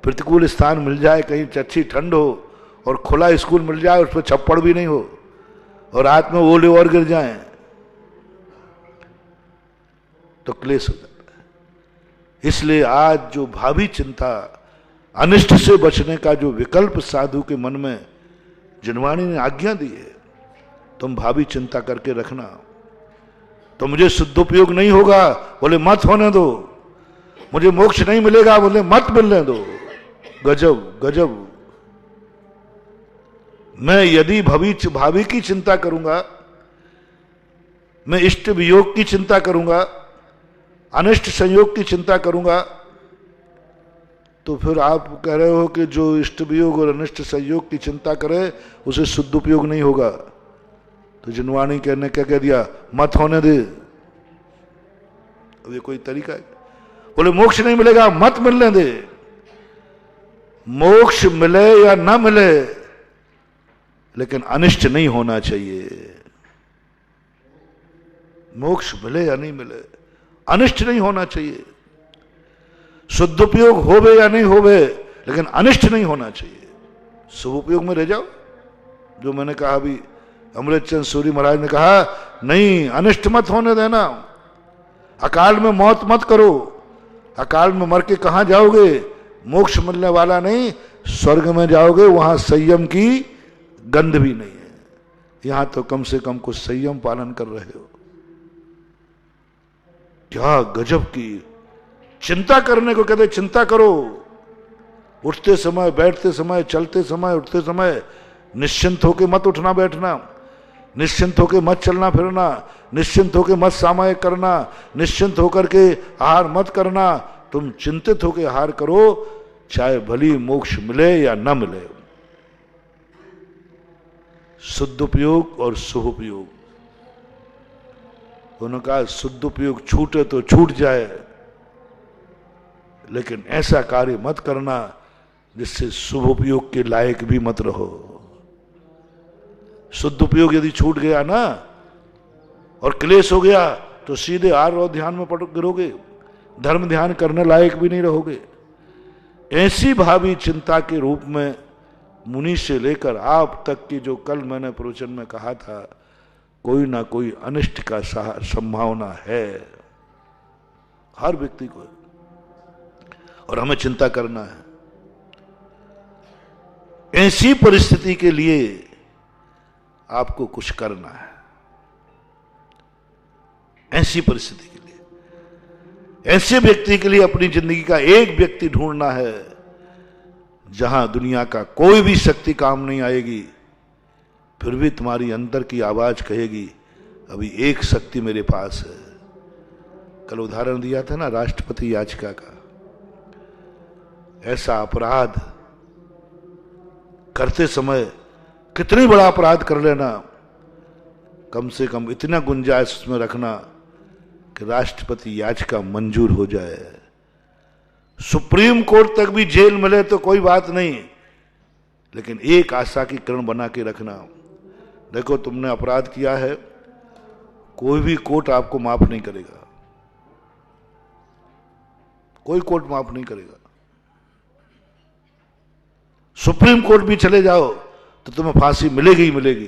प्रतिकूल स्थान मिल जाए, कहीं अच्छी ठंड हो और खुला स्कूल मिल जाए, उस पर छप्पड़ भी नहीं हो, और रात में ओले और गिर जाएं, तो क्लेश हो जाता है। इसलिए आज जो भावी चिंता, अनिष्ट से बचने का जो विकल्प साधु के मन में जिनवाणी ने आज्ञा दी है, तुम भावी चिंता करके रखना। तो मुझे शुद्धोपयोग नहीं होगा, बोले मत होने दो। मुझे मोक्ष नहीं मिलेगा, बोले मत मिलने दो। गजब गजब। मैं यदि भावी की चिंता करूंगा, मैं इष्ट वियोग की चिंता करूंगा, अनिष्ट संयोग की चिंता करूंगा, तो फिर आप कह रहे हो कि जो इष्ट वियोग और अनिष्ट संयोग की चिंता करे उसे शुद्ध उपयोग नहीं होगा। तो जिनवाणी कहने क्या कह दिया? मत होने दे। अब ये कोई तरीका है? बोले मोक्ष नहीं मिलेगा, मत मिलने दे। मोक्ष मिले या ना मिले, लेकिन अनिष्ट नहीं होना चाहिए। मोक्ष मिले या नहीं मिले, अनिष्ट नहीं होना चाहिए। शुद्ध उपयोग होवे या नहीं होवे, लेकिन अनिष्ट नहीं होना चाहिए। शुभ उपयोग में रह जाओ। जो मैंने कहा अभी, अमृतचंद सूरी महाराज ने कहा नहीं, अनिष्ट मत होने देना। अकाल में मौत मत करो। अकाल में मर के कहां जाओगे? मोक्ष मिलने वाला नहीं, स्वर्ग में जाओगे, वहां संयम की गंध भी नहीं है। यहां तो कम से कम कुछ संयम पालन कर रहे हो। क्या गजब की चिंता करने को कहते। चिंता करो, उठते समय, बैठते समय, चलते समय, उठते समय निश्चिंत होके मत उठना बैठना, निश्चिंत होके मत चलना फिरना, निश्चिंत होके मत सामायिक करना, निश्चिंत होकर के आहार मत करना। तुम चिंतित होके आहार करो, चाहे भली मोक्ष मिले या न मिले। शुद्ध उपयोग और शुभ उपयोग। उन्होंने कहा शुद्ध उपयोग छूटे तो छूट जाए, लेकिन ऐसा कार्य मत करना जिससे शुभ उपयोग के लायक भी मत रहो। शुद्ध उपयोग यदि छूट गया ना और क्लेश हो गया तो सीधे आर और ध्यान में पड़ गिरोगे, धर्म ध्यान करने लायक भी नहीं रहोगे। ऐसी भावी चिंता के रूप में मुनि से लेकर आप तक की, जो कल मैंने प्रवचन में कहा था, कोई ना कोई अनिष्ट का संभावना है हर व्यक्ति को, और हमें चिंता करना है। ऐसी परिस्थिति के लिए आपको कुछ करना है। ऐसी परिस्थिति के लिए, ऐसे व्यक्ति के लिए अपनी जिंदगी का एक व्यक्ति ढूंढना है जहां दुनिया का कोई भी शक्ति काम नहीं आएगी, फिर भी तुम्हारी अंदर की आवाज कहेगी अभी एक शक्ति मेरे पास है। कल उदाहरण दिया था ना राष्ट्रपति याचिका का। ऐसा अपराध करते समय, कितनी बड़ा अपराध कर लेना, कम से कम इतना गुंजाइश उसमें रखना कि राष्ट्रपति याचिका मंजूर हो जाए। सुप्रीम कोर्ट तक भी जेल मिले तो कोई बात नहीं, लेकिन एक आशा की किरण बना के रखना। देखो, तुमने अपराध किया है, कोई भी कोर्ट आपको माफ नहीं करेगा, कोई कोर्ट माफ नहीं करेगा। सुप्रीम कोर्ट भी चले जाओ तो तुम्हें फांसी मिलेगी ही मिलेगी।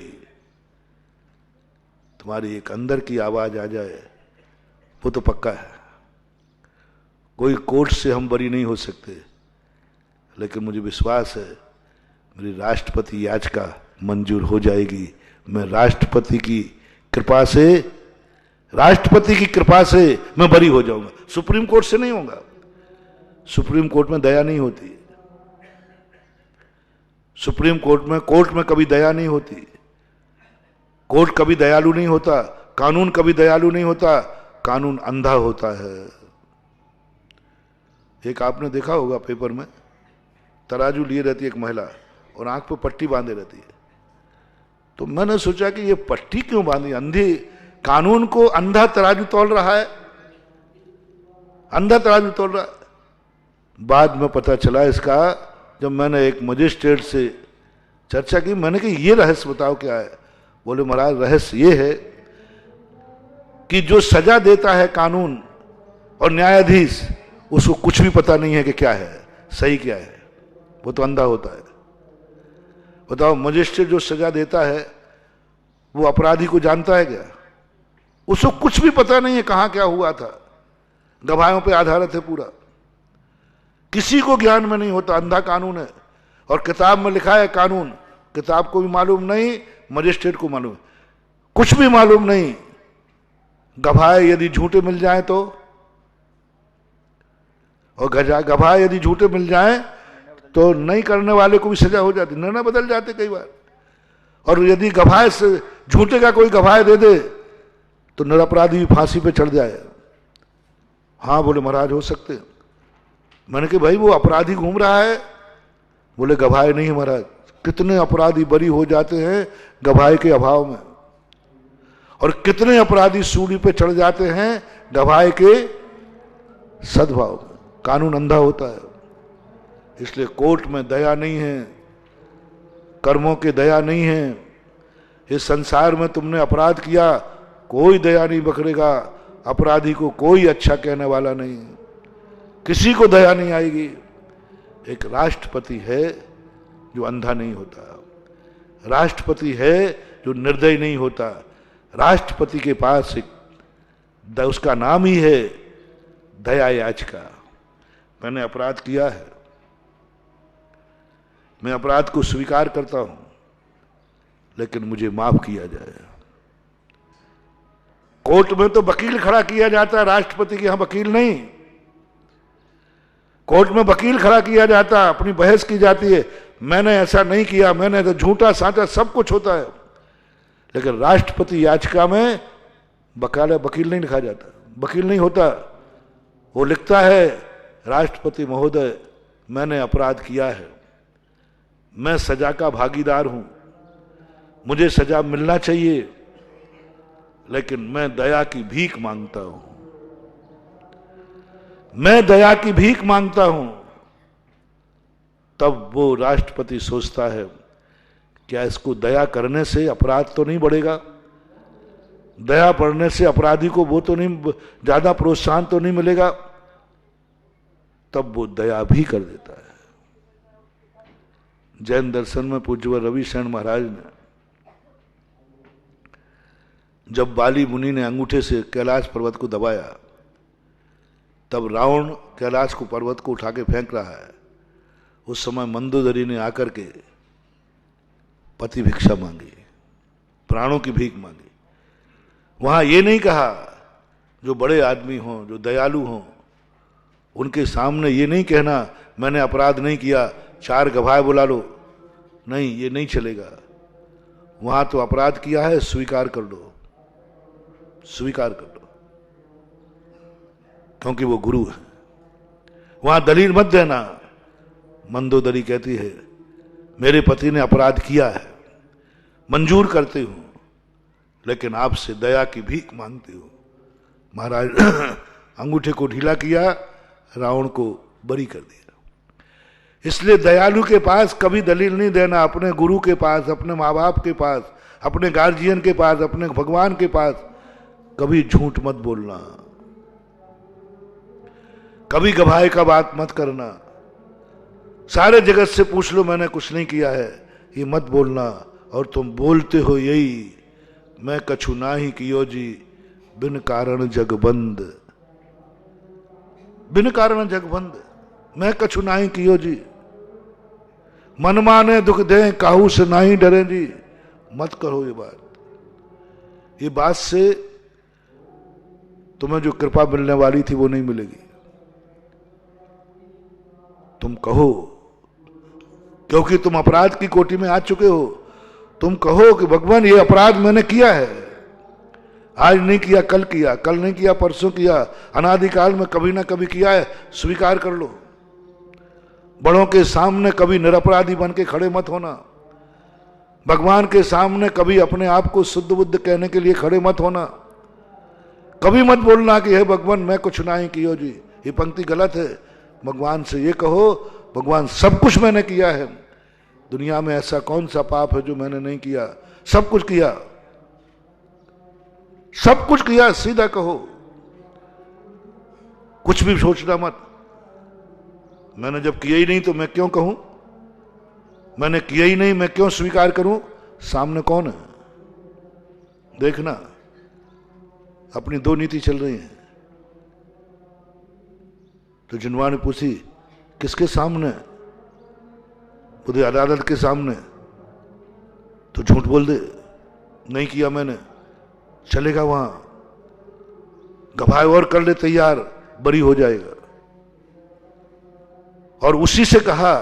तुम्हारी एक अंदर की आवाज आ जाए वो तो पक्का है। कोई कोर्ट से हम बरी नहीं हो सकते, लेकिन मुझे विश्वास है मेरी राष्ट्रपति याचिका मंजूर हो जाएगी। मैं राष्ट्रपति की कृपा से मैं बरी हो जाऊंगा। सुप्रीम कोर्ट से नहीं होगा। सुप्रीम कोर्ट में दया नहीं होती। सुप्रीम कोर्ट में कभी दया नहीं होती। कोर्ट कभी दयालु नहीं होता, कानून कभी दयालु नहीं होता। कानून अंधा होता है। एक आपने देखा होगा पेपर में, तराजू लिए रहती है एक महिला और आंख पे पट्टी बांधे रहती है। तो मैंने सोचा कि ये पट्टी क्यों बांधी? अंधी कानून को अंधा तराजू तोल रहा है, अंधा तराजू तोल रहा है। बाद में पता चला इसका, जब मैंने एक मजिस्ट्रेट से चर्चा की, मैंने कहा ये रहस्य बताओ क्या है। बोले महाराज रहस्य ये है कि जो सजा देता है कानून और न्यायाधीश, उसको कुछ भी पता नहीं है कि क्या है सही क्या है, वो तो अंधा होता है। बताओ, मजिस्ट्रेट जो सजा देता है वो अपराधी को जानता है क्या? उसको कुछ भी पता नहीं है कहां क्या हुआ था। गवाहों पे आधारित है पूरा, किसी को ज्ञान में नहीं होता। अंधा कानून है। और किताब में लिखा है कानून, किताब को भी मालूम नहीं, मजिस्ट्रेट को मालूम, कुछ भी मालूम नहीं। गवाह यदि झूठे मिल जाए तो, और गवाह यदि झूठे मिल जाए तो नहीं करने वाले को भी सजा हो जाती, निर्णय बदल जाते कई बार। और यदि गवाह से झूठे का कोई गवाह दे दे तो निरपराधी भी फांसी पे चढ़ जाए। हाँ बोले महाराज हो सकते। मैंने कहा भाई वो अपराधी घूम रहा है? बोले गवाह नहीं है महाराज। कितने अपराधी बरी हो जाते हैं गवाह के अभाव में, और कितने अपराधी सूली पे चढ़ जाते हैं गवाह के सद्भाव में। कानून अंधा होता है। इसलिए कोर्ट में दया नहीं है, कर्मों के दया नहीं है। इस संसार में तुमने अपराध किया, कोई दया नहीं बकरेगा। अपराधी को कोई अच्छा कहने वाला नहीं, किसी को दया नहीं आएगी। एक राष्ट्रपति है जो अंधा नहीं होता, राष्ट्रपति है जो निर्दयी नहीं होता। राष्ट्रपति के पास एक उसका नाम ही है दया याचिका। मैंने अपराध किया है, मैं अपराध को स्वीकार करता हूं, लेकिन मुझे माफ किया जाए। कोर्ट में तो वकील खड़ा किया जाता है, राष्ट्रपति के यहां वकील नहीं। कोर्ट में वकील खड़ा किया जाता, अपनी बहस की जाती है, मैंने ऐसा नहीं किया, मैंने तो झूठा साचा सब कुछ होता है। लेकिन राष्ट्रपति याचिका में बकायदा वकील नहीं लिखा जाता, वकील नहीं होता। वो लिखता है राष्ट्रपति महोदय मैंने अपराध किया है, मैं सजा का भागीदार हूं, मुझे सजा मिलना चाहिए, लेकिन मैं दया की भीख मांगता हूं, मैं दया की भीख मांगता हूं। तब वो राष्ट्रपति सोचता है क्या इसको दया करने से अपराध तो नहीं बढ़ेगा, दया बढ़ने से अपराधी को वो तो नहीं ज्यादा प्रोत्साहन तो नहीं मिलेगा। तब वो दया भी कर देता है। जैन दर्शन में पूज्य रविशरण महाराज ने जब बाली मुनि ने अंगूठे से कैलाश पर्वत को दबाया, तब रावण कैलाश को पर्वत को उठा के फेंक रहा है। उस समय मंदोदरी ने आकर के पति भिक्षा मांगी, प्राणों की भीख मांगी। वहां ये नहीं कहा जो बड़े आदमी हों, जो दयालु हों, उनके सामने ये नहीं कहना मैंने अपराध नहीं किया, 4 गवाह बुला लो। नहीं, ये नहीं चलेगा। वहां तो अपराध किया है, स्वीकार कर लो, स्वीकार कर लो, क्योंकि वो गुरु है। वहां दलील मत देना। मंदोदरी कहती है मेरे पति ने अपराध किया है, मंजूर करती हूं, लेकिन आपसे दया की भीख मांगते हो। महाराज अंगूठे को ढीला किया, रावण को बरी कर दिया। इसलिए दयालु के पास कभी दलील नहीं देना, अपने गुरु के पास, अपने माँ बाप के पास, अपने गार्जियन के पास, अपने भगवान के पास कभी झूठ मत बोलना, कभी गवाही का बात मत करना। सारे जगत से पूछ लो मैंने कुछ नहीं किया है, ये मत बोलना। और तुम बोलते हो यही, मैं कछु नाही कियो जी, बिन कारण जग बंद। बिन कारण जग बंद, मैं कछु नाही कियो जी। मन माने दुख दे, काहू से नाही डरे जी। मत करो ये बात। ये बात से तुम्हें जो कृपा मिलने वाली थी वो नहीं मिलेगी। तुम कहो, क्योंकि तुम अपराध की कोटि में आ चुके हो। तुम कहो कि भगवान ये अपराध मैंने किया है, आज नहीं किया कल किया, कल नहीं किया परसों किया, अनादिकाल में कभी ना कभी किया है, स्वीकार कर लो। बड़ों के सामने कभी निरपराधी बन के खड़े मत होना। भगवान के सामने कभी अपने आप को शुद्ध बुद्ध कहने के लिए खड़े मत होना। कभी मत बोलना कि हे भगवान मैं कुछ नहीं कियो जी, ये पंक्ति गलत है। भगवान से ये कहो, भगवान सब कुछ मैंने किया है, दुनिया में ऐसा कौन सा पाप है जो मैंने नहीं किया, सब कुछ किया, सब कुछ किया। सीधा कहो, कुछ भी सोचना मत। मैंने जब किया ही नहीं तो मैं क्यों कहूं, मैंने किया ही नहीं मैं क्यों स्वीकार करूं। सामने कौन है देखना। अपनी दो नीति चल रही है। तो जिनवा ने पूछी किसके सामने, बोले अदालत के सामने। तो झूठ बोल दे, नहीं किया मैंने, चलेगा वहां, गवाही और कर ले तैयार, बरी हो जाएगा। और उसी से कहा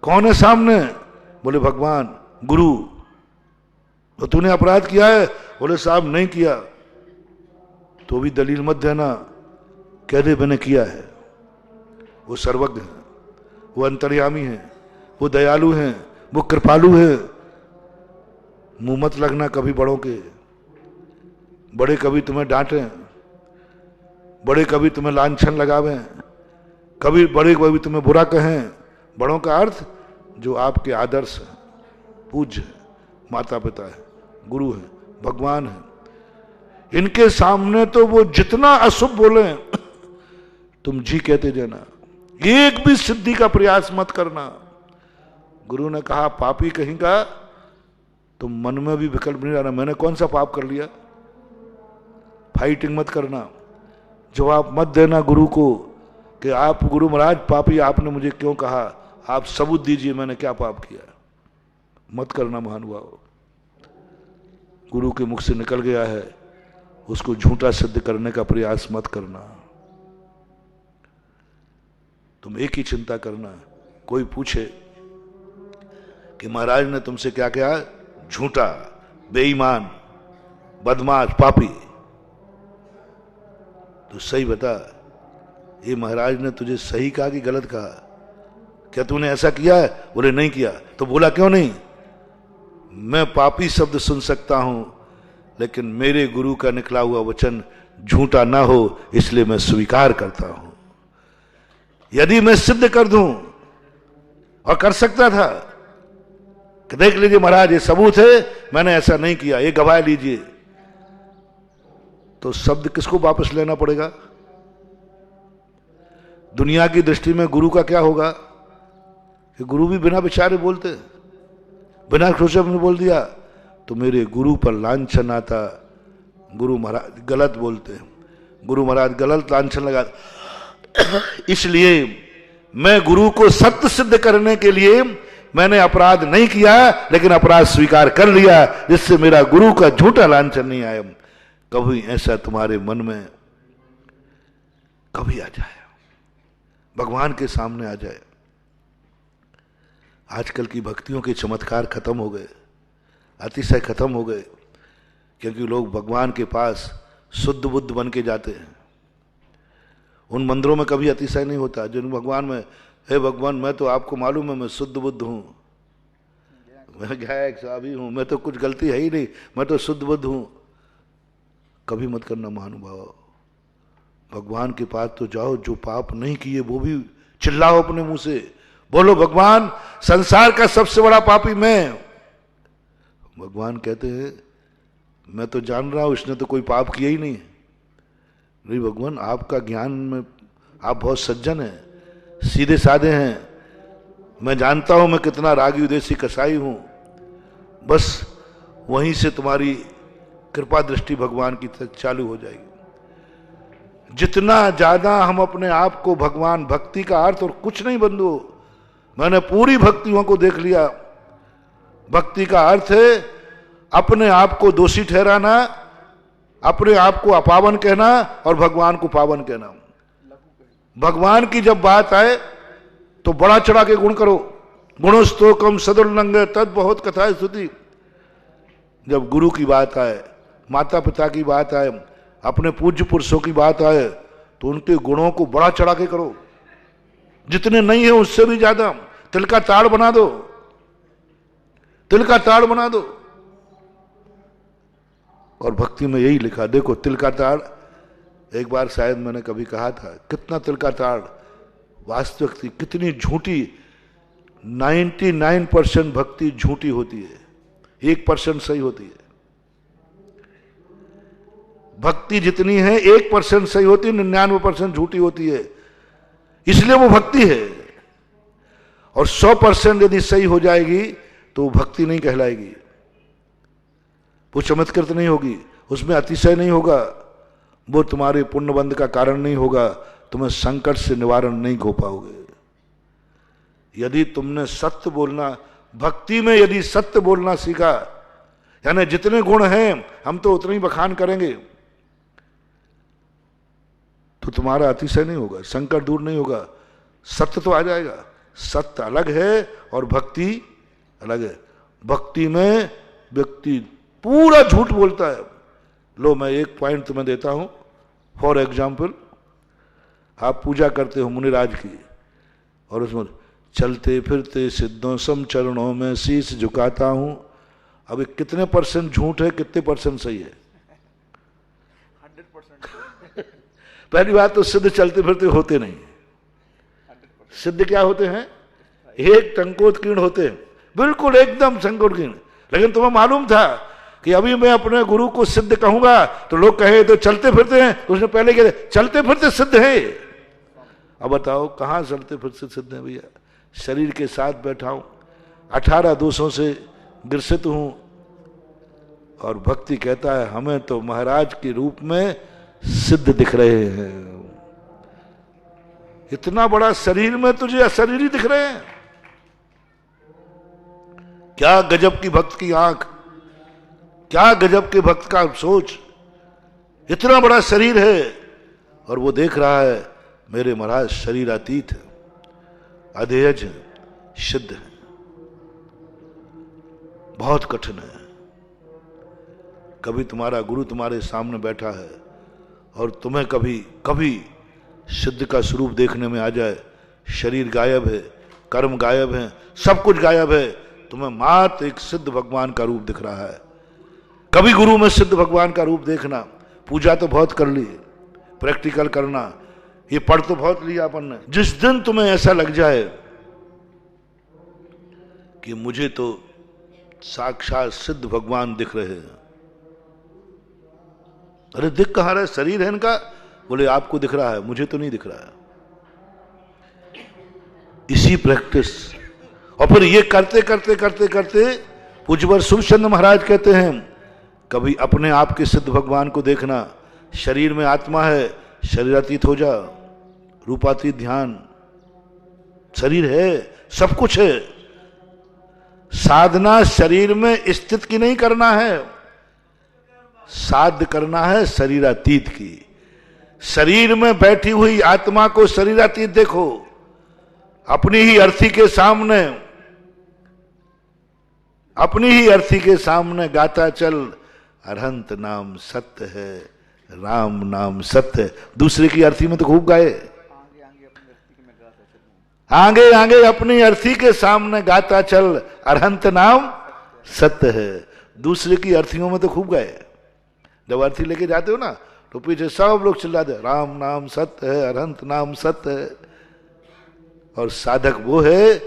कौन है सामने, बोले भगवान गुरु। तो तूने अपराध किया है, बोले साहब नहीं किया। तो भी दलील मत देना, कह दे मैंने किया है। वो सर्वज्ञ है, वो अंतर्यामी है, वो दयालु हैं, वो कृपालु है। मुंह मत लगना कभी बड़ों के। बड़े कभी तुम्हें डांटें, बड़े कभी तुम्हें लांछन लगावें, कभी बड़े कभी तुम्हें बुरा कहें। बड़ों का अर्थ जो आपके आदर्श है, पूज्य है, माता पिता है, गुरु है, भगवान है। इनके सामने तो वो जितना अशुभ बोले तुम जी कहते जाना, एक भी सिद्धि का प्रयास मत करना। गुरु ने कहा पापी कहीं का, तुम मन में भी विकल्प नहीं रहना, मैंने कौन सा पाप कर लिया। फाइटिंग मत करना, जवाब मत देना गुरु को कि आप गुरु महाराज पापी आपने मुझे क्यों कहा, आप सबूत दीजिए मैंने क्या पाप किया। मत करना महानुभाव। गुरु के मुख से निकल गया है, उसको झूठा सिद्ध करने का प्रयास मत करना। तुम एक ही चिंता करना, कोई पूछे कि महाराज ने तुमसे क्या कहा, झूठा, बेईमान, बदमाश, पापी, तो सही बता ये महाराज ने तुझे सही कहा कि गलत कहा। क्या तूने ऐसा किया है, बोले नहीं किया। तो बोला क्यों नहीं। मैं पापी शब्द सुन सकता हूं, लेकिन मेरे गुरु का निकला हुआ वचन झूठा ना हो, इसलिए मैं स्वीकार करता हूं। यदि मैं सिद्ध कर दूं, और कर सकता था कि देख लीजिए महाराज ये सबूत है मैंने ऐसा नहीं किया, ये गवाह लीजिए, तो शब्द किसको वापस लेना पड़ेगा। दुनिया की दृष्टि में गुरु का क्या होगा कि गुरु भी बिना विचारे बोलते, बिना सोचे हमने बोल दिया तो मेरे गुरु पर लांछन आता। गुरु महाराज गलत बोलते हैं, गुरु महाराज गलत लांछन लगा। इसलिए मैं गुरु को सत्य सिद्ध करने के लिए मैंने अपराध नहीं किया, लेकिन अपराध स्वीकार कर लिया, जिससे मेरा गुरु का झूठा लांछन नहीं आया। कभी ऐसा तुम्हारे मन में कभी आ जाए, भगवान के सामने आ जाए। आजकल की भक्तियों के चमत्कार खत्म हो गए, अतिशय खत्म हो गए, क्योंकि लोग भगवान के पास शुद्ध बुद्ध बन के जाते हैं। उन मंदिरों में कभी अतिशय नहीं होता। जिन भगवान में, हे भगवान मैं तो आपको मालूम है मैं शुद्ध बुद्ध हूं, मैं गायक स्वामी हूं, मैं तो कुछ गलती है ही नहीं, मैं तो शुद्ध बुद्ध हूं। कभी मत करना महानुभाव। भगवान के पास तो जाओ, जो पाप नहीं किए वो भी चिल्लाओ अपने मुंह से, बोलो भगवान संसार का सबसे बड़ा पापी मैं। भगवान कहते हैं मैं तो जान रहा हूं इसने तो कोई पाप किया ही नहीं। नहीं भगवान, आपका ज्ञान में आप बहुत सज्जन हैं, सीधे साधे हैं, मैं जानता हूं मैं कितना रागी उदेसी कसाई हूं, बस वहीं से तुम्हारी कृपा दृष्टि भगवान की चालू हो जाएगी। जितना ज्यादा हम अपने आप को भगवान, भक्ति का अर्थ और कुछ नहीं बंधु, मैंने पूरी भक्तियों को देख लिया। भक्ति का अर्थ है अपने आप को दोषी ठहराना, अपने आप को अपावन कहना और भगवान को पावन कहना। भगवान की जब बात आए तो बड़ा चढ़ा के गुण करो, गुणस्तोकम सदुल्लंघ तद बहुत कथा स्तुति। जब गुरु की बात आए, माता पिता की बात आए, अपने पूज्य पुरुषों की बात आए, तो उनके गुणों को बड़ा चढ़ा के करो, जितने नहीं है उससे भी ज्यादा। तिल का ताड़ बना दो, तिल का ताड़ बना दो। और भक्ति में यही लिखा, देखो तिल का ताड़, एक बार शायद मैंने कभी कहा था, कितना तिल का ताड़ वास्तविक थी, कितनी झूठी। 99% भक्ति झूठी होती है, 1% सही होती है। भक्ति जितनी है 1% सही होती है, 99% झूठी होती है, इसलिए वो भक्ति है। और 100% यदि सही हो जाएगी तो वो भक्ति नहीं कहलाएगी, वो चमत्कृत नहीं होगी, उसमें अतिशय नहीं होगा, वो तुम्हारे पुण्यबंध का कारण नहीं होगा, तुम्हें संकट से निवारण नहीं हो पाओगे। यदि तुमने सत्य बोलना, भक्ति में यदि सत्य बोलना सीखा, यानी जितने गुण हैं हम तो उतने ही बखान करेंगे, तो तुम्हारा अतिशय नहीं होगा, संकट दूर नहीं होगा, सत्य तो आ जाएगा। सत्य अलग है और भक्ति अलग है। भक्ति में व्यक्ति पूरा झूठ बोलता है। लो मैं एक पॉइंट तुम्हें देता हूं, फॉर एग्जाम्पल, आप पूजा करते हो मुनिराज की, और उसमें चलते फिरते सिद्धों सम चरणों में शीश झुकाता हूं। अब कितने % झूठ है, कितने % सही है? 100%। पहली बात तो सिद्ध चलते फिरते होते नहीं। सिद्ध क्या होते हैं? एक टंकोत्कीर्ण होते हैं, बिल्कुल एकदम संकोटकीर्ण। लेकिन तुम्हें मालूम था कि अभी मैं अपने गुरु को सिद्ध कहूंगा तो लोग कहे तो चलते फिरते हैं, तो उसने पहले कहे चलते फिरते सिद्ध है। अब बताओ कहां चलते फिरते सिद्ध है भैया? शरीर के साथ बैठा हूं, 18 दोषों से ग्रसित हूं, और भक्ति कहता है हमें तो महाराज के रूप में सिद्ध दिख रहे हैं। इतना बड़ा शरीर में तुझे अशरीरी दिख रहे हैं। क्या गजब की भक्त की आंख, क्या गजब के भक्त का सोच। इतना बड़ा शरीर है और वो देख रहा है मेरे महाराज शरीर अतीत है, अधेयज है, सिद्ध है। बहुत कठिन है। कभी तुम्हारा गुरु तुम्हारे सामने बैठा है और तुम्हें कभी कभी सिद्ध का स्वरूप देखने में आ जाए, शरीर गायब है, कर्म गायब है, सब कुछ गायब है, तुम्हें मात्र एक सिद्ध भगवान का रूप दिख रहा है। कभी गुरु में सिद्ध भगवान का रूप देखना। पूजा तो बहुत कर ली, प्रैक्टिकल करना, ये पढ़ तो बहुत लिया अपन ने। जिस दिन तुम्हें ऐसा लग जाए कि मुझे तो साक्षात सिद्ध भगवान दिख रहे हैं, अरे दिख कहां रहा है? शरीर है इनका। बोले आपको दिख रहा है, मुझे तो नहीं दिख रहा है। इसी प्रैक्टिस, और फिर ये करते करते करते करते पूज्यवर सूर्यचंद महाराज कहते हैं कभी अपने आप के सिद्ध भगवान को देखना। शरीर में आत्मा है, शरीरातीत हो जा, रूपातीत ध्यान। शरीर है, सब कुछ है। साधना शरीर में स्थित की नहीं करना है, साध्य करना है शरीरातीत की। शरीर में बैठी हुई आत्मा को शरीरातीत देखो, अपनी ही अर्थी के सामने, अपनी ही अर्थी के सामने गाता चल, अरहंत नाम सत्य है, राम नाम सत्य है। दूसरे की अर्थी में तो खूब गाए, आगे आगे अपनी अर्थी के सामने गाता चल, अरहंत नाम सत्य है। दूसरे की अर्थियों में तो खूब गाए, जब अर्थी लेके जाते हो ना तो पीछे सब लोग चिल्लाते राम नाम सत्य है, अरहंत नाम सत्य है। और साधक वो है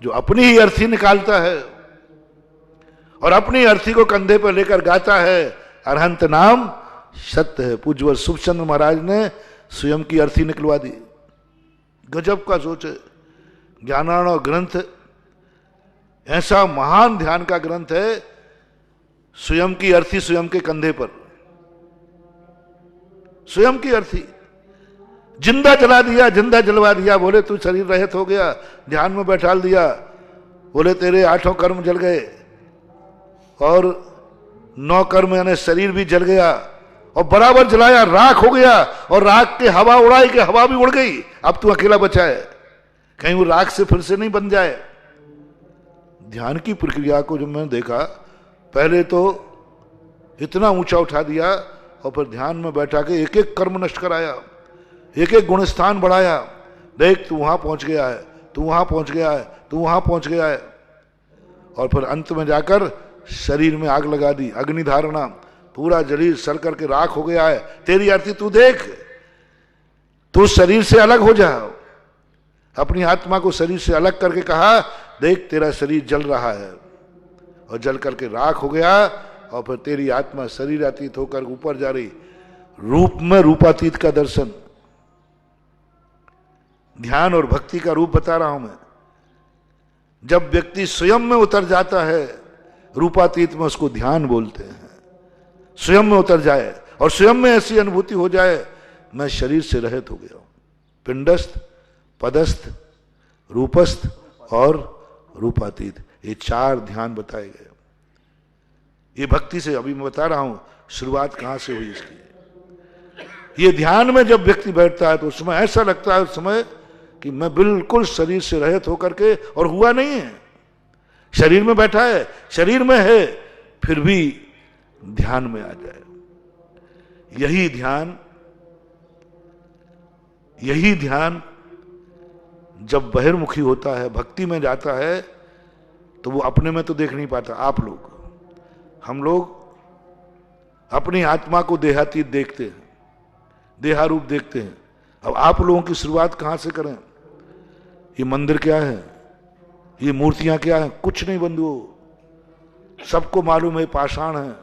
जो अपनी ही अर्थी निकालता है और अपनी अर्थी को कंधे पर लेकर गाता है अरहंत नाम सत्य है। पूज्यवर सुखचंद्र महाराज ने स्वयं की अर्थी निकलवा दी। गजब का सोच है। ज्ञानार्णव ग्रंथ ऐसा महान ध्यान का ग्रंथ है, स्वयं की अर्थी स्वयं के कंधे पर, स्वयं की अर्थी। जिंदा जला दिया, जिंदा जलवा दिया, बोले तू शरीर रहित हो गया, ध्यान में बैठाल दिया, बोले तेरे 8 कर्म जल गए और 9 कर्म यानी शरीर भी जल गया और बराबर जलाया, राख हो गया और राख के हवा उड़ाई के हवा भी उड़ गई। अब तू अकेला बचा है, कहीं वो राख से फिर से नहीं बन जाए। ध्यान की प्रक्रिया को जब मैंने देखा, पहले तो इतना ऊंचा उठा दिया और फिर ध्यान में बैठा के एक एक कर्म नष्ट कराया, एक एक गुणस्थान बढ़ाया। देख तू वहां पहुंच गया है, तू वहां पहुंच गया है, तू वहां पहुंच गया है। और फिर अंत में जाकर शरीर में आग लगा दी, अग्नि धारणा, पूरा शरीर सड़ करके राख हो गया है। तेरी अर्थी तू देख, तू शरीर से अलग हो जा। अपनी आत्मा को शरीर से अलग करके कहा देख तेरा शरीर जल रहा है और जल करके राख हो गया और फिर तेरी आत्मा शरीर अतीत होकर ऊपर जा रही, रूप में रूपातीत का दर्शन। ध्यान और भक्ति का रूप बता रहा हूं मैं। जब व्यक्ति स्वयं में उतर जाता है रूपातीत में, उसको ध्यान बोलते हैं। स्वयं में उतर जाए और स्वयं में ऐसी अनुभूति हो जाए मैं शरीर से रहित हो गया हूं। पिंडस्थ, पदस्थ, रूपस्थ और रूपातीत, ये 4 ध्यान बताए गए। ये भक्ति से अभी मैं बता रहा हूं शुरुआत कहां से हुई इसकी। ये ध्यान में जब व्यक्ति बैठता है तो उसमें ऐसा लगता है उस समय कि मैं बिल्कुल शरीर से रहित होकर के, और हुआ नहीं है, शरीर में बैठा है, शरीर में है, फिर भी ध्यान में आ जाए। यही ध्यान जब बहिर्मुखी होता है, भक्ति में जाता है, तो वो अपने में तो देख नहीं पाता। आप लोग, हम लोग अपनी आत्मा को देहातीत देखते हैं, देहारूप देखते हैं। अब आप लोगों की शुरुआत कहां से करें? ये मंदिर क्या है, ये मूर्तियां क्या है? कुछ नहीं बंधुओं, सबको मालूम है पाषाण है,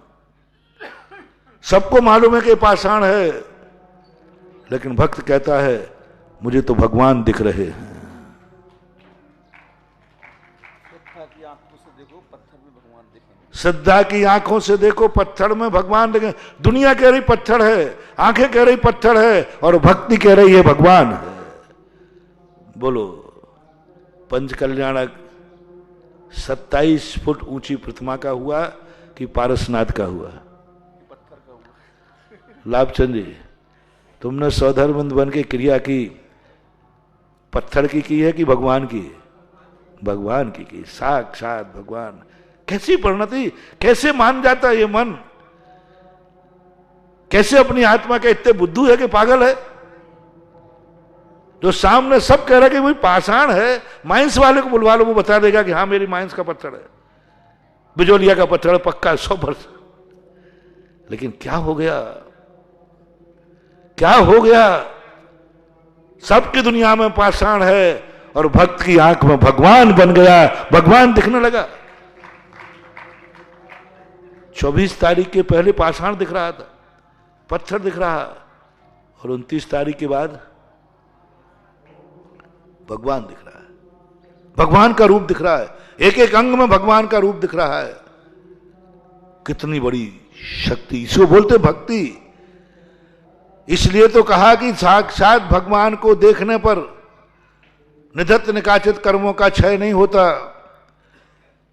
सबको मालूम है कि पाषाण है, लेकिन भक्त कहता है मुझे तो भगवान दिख रहे हैं। श्रद्धा की आंखों से देखो पत्थर में भगवान दिखे। दुनिया कह रही पत्थर है, आंखें कह रही पत्थर है, और भक्ति कह रही है भगवान है। बोलो, पंच कल्याणक 27 फुट ऊंची प्रतिमा का हुआ कि पारसनाथ का हुआ? लाभचंद जी, तुमने सौधर्मंद बन के क्रिया की, पत्थर की है कि भगवान की? भगवान की, साक्षात भगवान। कैसी परिणति, कैसे मान जाता है ये मन? कैसे अपनी आत्मा के इतने बुद्धू है कि पागल है, जो सामने सब कह रहा है कि भाई पाषाण है, माइंस वाले को बुलवा लो, वो बता देगा कि हाँ मेरी माइंस का पत्थर है, बिजोलिया का पत्थर पक्का 100%। लेकिन क्या हो गया, क्या हो गया? सबकी दुनिया में पाषाण है और भक्त की आंख में भगवान बन गया, भगवान दिखने लगा। 24 तारीख के पहले पाषाण दिख रहा था, पत्थर दिख रहा, और 29 तारीख के बाद भगवान दिख रहा है, भगवान का रूप दिख रहा है, एक एक अंग में भगवान का रूप दिख रहा है। कितनी बड़ी शक्ति, इसको बोलते भक्ति। इसलिए तो कहा कि साक्षात भगवान को देखने पर निधत्त निकाचित कर्मों का क्षय नहीं होता,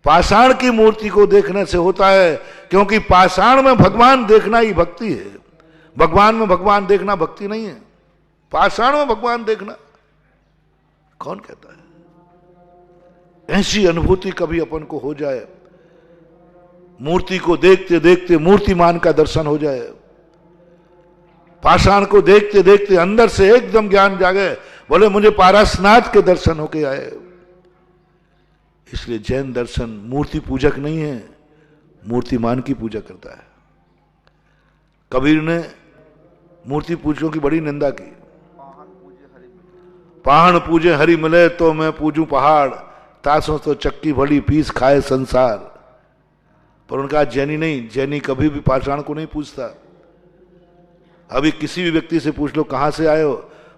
पाषाण की मूर्ति को देखने से होता है, क्योंकि पाषाण में भगवान देखना ही भक्ति है। भगवान में भगवान देखना भक्ति नहीं है, पाषाण में भगवान देखना कौन कहता है? ऐसी अनुभूति कभी अपन को हो जाए, मूर्ति को देखते देखते मूर्तिमान का दर्शन हो जाए, पाषाण को देखते देखते अंदर से एकदम ज्ञान जागे, बोले मुझे पारसनाथ के दर्शन होके आए। इसलिए जैन दर्शन मूर्ति पूजक नहीं है, मूर्तिमान की पूजा करता है। कबीर ने मूर्ति पूजों की बड़ी निंदा की। पाहन पूजे हरि मिले तो मैं पूजूं पहाड़, तासों तो चक्की भली पीस खाए संसार। पर उनका जैनी नहीं, जैनी कभी भी पाषाण को नहीं पूछता। अभी किसी भी व्यक्ति से पूछ लो कहां से आए हो,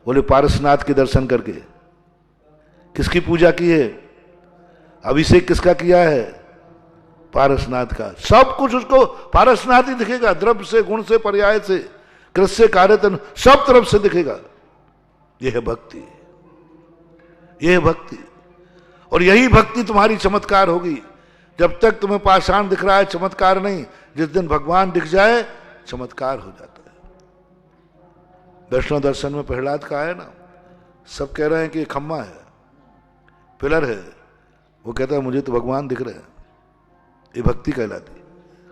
बोले पारसनाथ के दर्शन करके। किसकी पूजा की है, अभिषेक किसका किया है, पारसनाथ का। सब कुछ उसको पारसनाथ ही दिखेगा, द्रव्य से, गुण से, पर्याय से, कृष्य कार्यतन, सब तरफ से दिखेगा। यह है भक्ति, यह है भक्ति। और यही भक्ति तुम्हारी चमत्कार होगी। जब तक तुम्हें पाषाण दिख रहा है चमत्कार नहीं, जिस दिन भगवान दिख जाए चमत्कार हो जाता है। वैष्णव दर्शन में प्रहलाद का है ना, सब कह रहे हैं कि खम्मा है, पिलर है, वो कहता है मुझे तो भगवान दिख रहे हैं। ये भक्ति कहलाती है।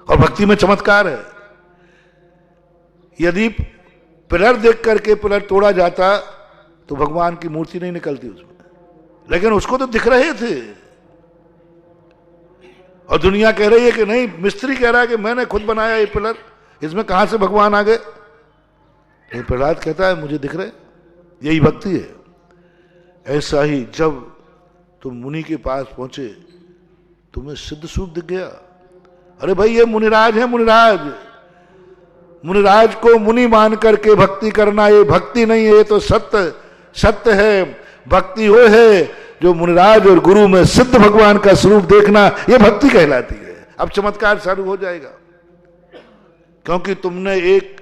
और भक्ति में चमत्कार है। यदि पिलर देख करके पिलर तोड़ा जाता तो भगवान की मूर्ति नहीं निकलती उसमें, लेकिन उसको तो दिख रहे थे। और दुनिया कह रही है कि नहीं, मिस्त्री कह रहा है कि मैंने खुद बनाया ये पिलर, इसमें कहां से भगवान आ गए। लेकिन प्रहलाद कहता है मुझे दिख रहे। यही भक्ति है। ऐसा ही जब तुम मुनि के पास पहुंचे, तुम्हें सिद्ध स्वरूप दिख गया। अरे भाई ये मुनिराज है, मुनिराज। मुनिराज को मुनि मान करके भक्ति करना ये भक्ति नहीं है, ये तो सत्य सत्य है। भक्ति वो है जो मुनिराज और गुरु में सिद्ध भगवान का स्वरूप देखना, ये भक्ति कहलाती है। अब चमत्कार चालू हो जाएगा, क्योंकि तुमने एक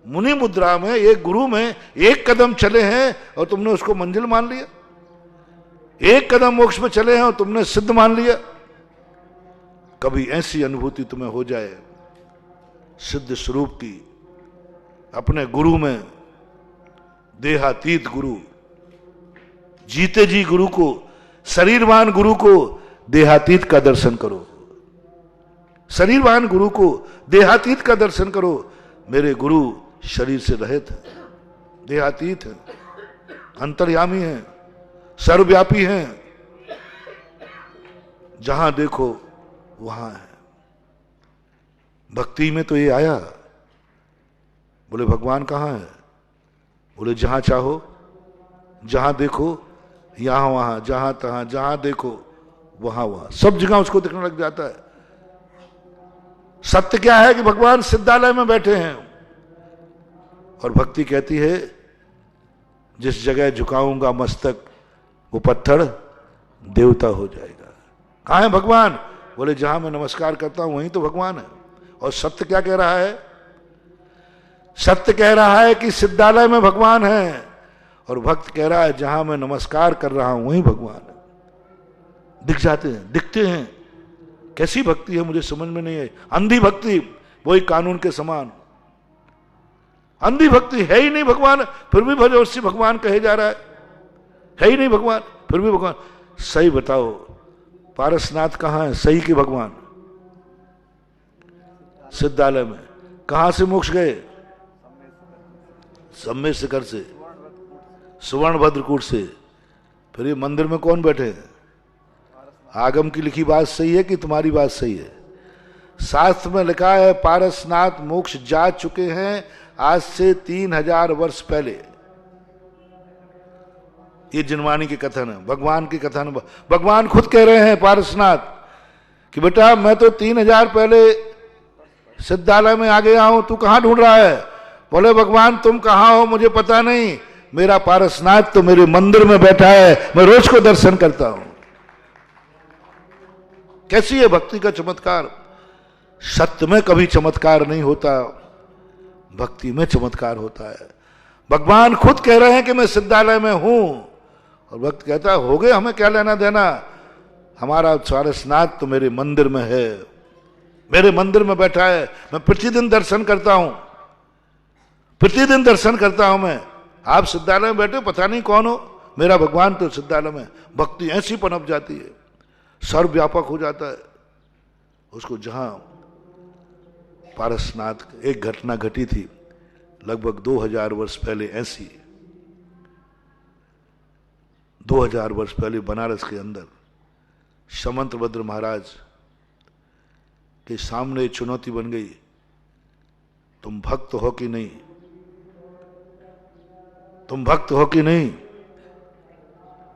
मुनि मुद्रा में, एक गुरु में एक कदम चले हैं और तुमने उसको मंजिल मान लिया। एक कदम मोक्ष में चले हैं और तुमने सिद्ध मान लिया। कभी ऐसी अनुभूति तुम्हें हो जाए सिद्ध स्वरूप की, अपने गुरु में, देहातीत गुरु, जीते जी गुरु को, शरीरवान गुरु को देहातीत का दर्शन करो। शरीरवान गुरु को देहातीत का दर्शन करो। मेरे गुरु शरीर से रहित है, देहातीत है, अंतर्यामी है, सर्वव्यापी हैं, जहां देखो वहां है। भक्ति में तो ये आया। बोले भगवान कहां है, बोले जहां चाहो, जहां देखो यहां वहां, जहां तहां, जहां देखो वहां वहां, सब जगह उसको दिखने लग जाता है। सत्य क्या है कि भगवान सिद्धालय में बैठे हैं। और भक्ति कहती है जिस जगह झुकाऊंगा मस्तक वो पत्थर देवता हो जाएगा। कहां है भगवान, बोले जहां मैं नमस्कार करता हूं वहीं तो भगवान है। और सत्य क्या कह रहा है, सत्य कह रहा है कि सिद्धालय में भगवान है, और भक्त कह रहा है जहां मैं नमस्कार कर रहा हूं वहीं भगवान है। दिख जाते हैं, दिखते हैं। कैसी भक्ति है मुझे समझ में नहीं है। अंधी भक्ति, वही कानून के समान। अंधी भक्ति है ही नहीं भगवान, फिर भी भजोसी भगवान कहे जा रहा है ही नहीं भगवान, फिर भी भगवान। सही बताओ, पारसनाथ कहां है, सही के भगवान सिद्धालय में। कहां से मोक्ष गए, सम्मेद शिखर से, सुवर्णभद्रकूट से। फिर ये मंदिर में कौन बैठे हैं। आगम की लिखी बात सही है कि तुम्हारी बात सही है। शास्त्र में लिखा है पारसनाथ मोक्ष जा चुके हैं आज से 3000 वर्ष पहले। ये जिनवानी के कथन है, भगवान की कथन। भगवान खुद कह रहे हैं पारसनाथ कि बेटा मैं तो 3000 पहले सिद्धालय में आ गया हूं, तू कहां ढूंढ रहा है। बोले भगवान तुम कहां हो मुझे पता नहीं, मेरा पारसनाथ तो मेरे मंदिर में बैठा है, मैं रोज को दर्शन करता हूं। कैसी है भक्ति का चमत्कार। सत्य में कभी चमत्कार नहीं होता, भक्ति में चमत्कार होता है। भगवान खुद कह रहे हैं कि मैं सिद्धालय में हूं, और भक्त कहता है हो गए, हमें क्या लेना देना, हमारा पारसनाथ तो मेरे मंदिर में है, मेरे मंदिर में बैठा है, मैं प्रतिदिन दर्शन करता हूं, प्रतिदिन दर्शन करता हूं मैं। आप सिद्धालय में बैठे पता नहीं कौन हो, मेरा भगवान तो सिद्धालय में। भक्ति ऐसी पनप जाती है, सर्वव्यापक हो जाता है उसको। जहां पारसनाथ एक घटना घटी थी लगभग 2000 वर्ष पहले, ऐसी 2000 वर्ष पहले बनारस के अंदर समंतभद्र महाराज के सामने चुनौती बन गई। तुम भक्त हो कि नहीं, तुम भक्त हो कि नहीं,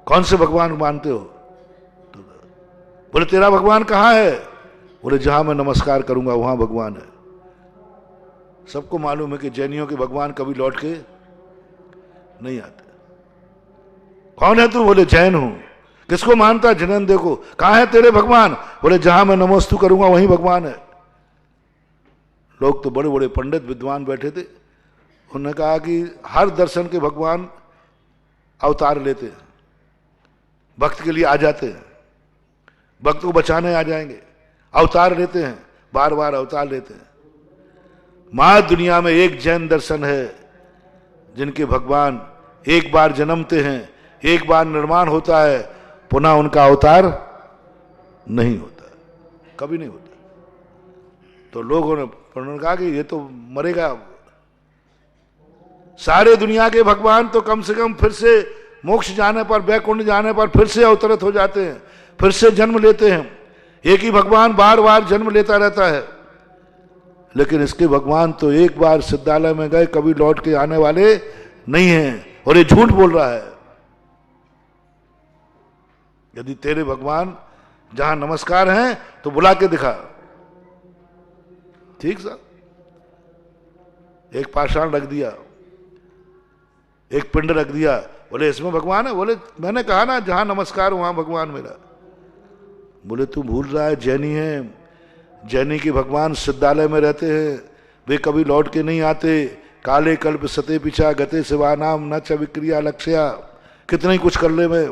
कौन से भगवान मानते हो? तो बोले तेरा भगवान कहां है? बोले जहां मैं नमस्कार करूंगा वहां भगवान है। सबको मालूम है कि जैनियों के भगवान कभी लौट के नहीं आते। कौन है तू? बोले जैन हूं। किसको मानता? जिनेंद्र को। कहां है तेरे भगवान? बोले जहां मैं नमोस्तु करूंगा वहीं भगवान है। लोग तो बड़े बड़े पंडित विद्वान बैठे थे, उन्होंने कहा कि हर दर्शन के भगवान अवतार लेते हैं, भक्त के लिए आ जाते हैं, भक्त को बचाने आ जाएंगे, अवतार लेते हैं, बार बार अवतार लेते हैं। मां दुनिया में एक जैन दर्शन है जिनके भगवान एक बार जन्मते हैं, एक बार निर्माण होता है, पुनः उनका अवतार नहीं होता, कभी नहीं होता। तो लोगों ने कहा कि ये तो मरेगा। सारे दुनिया के भगवान तो कम से कम फिर से मोक्ष जाने पर, वैकुंठ जाने पर फिर से अवतरित हो जाते हैं, फिर से जन्म लेते हैं। एक ही भगवान बार बार जन्म लेता रहता है, लेकिन इसके भगवान तो एक बार सिद्धालय में गए, कभी लौट के आने वाले नहीं हैं, और ये झूठ बोल रहा है। यदि तेरे भगवान जहां नमस्कार हैं तो बुला के दिखा। ठीक साहब, एक पाषाण रख दिया, एक पिंड रख दिया, बोले इसमें भगवान है। बोले मैंने कहा ना जहां नमस्कार वहां भगवान मेरा। बोले तू भूल रहा है, जैनी है, जैनी के भगवान सिद्धालय में रहते हैं, वे कभी लौट के नहीं आते। काले कल्प सते पिछा गते शिवा नाम न च विक्रिया लक्ष्या, कितने ही कुछ कर ले में।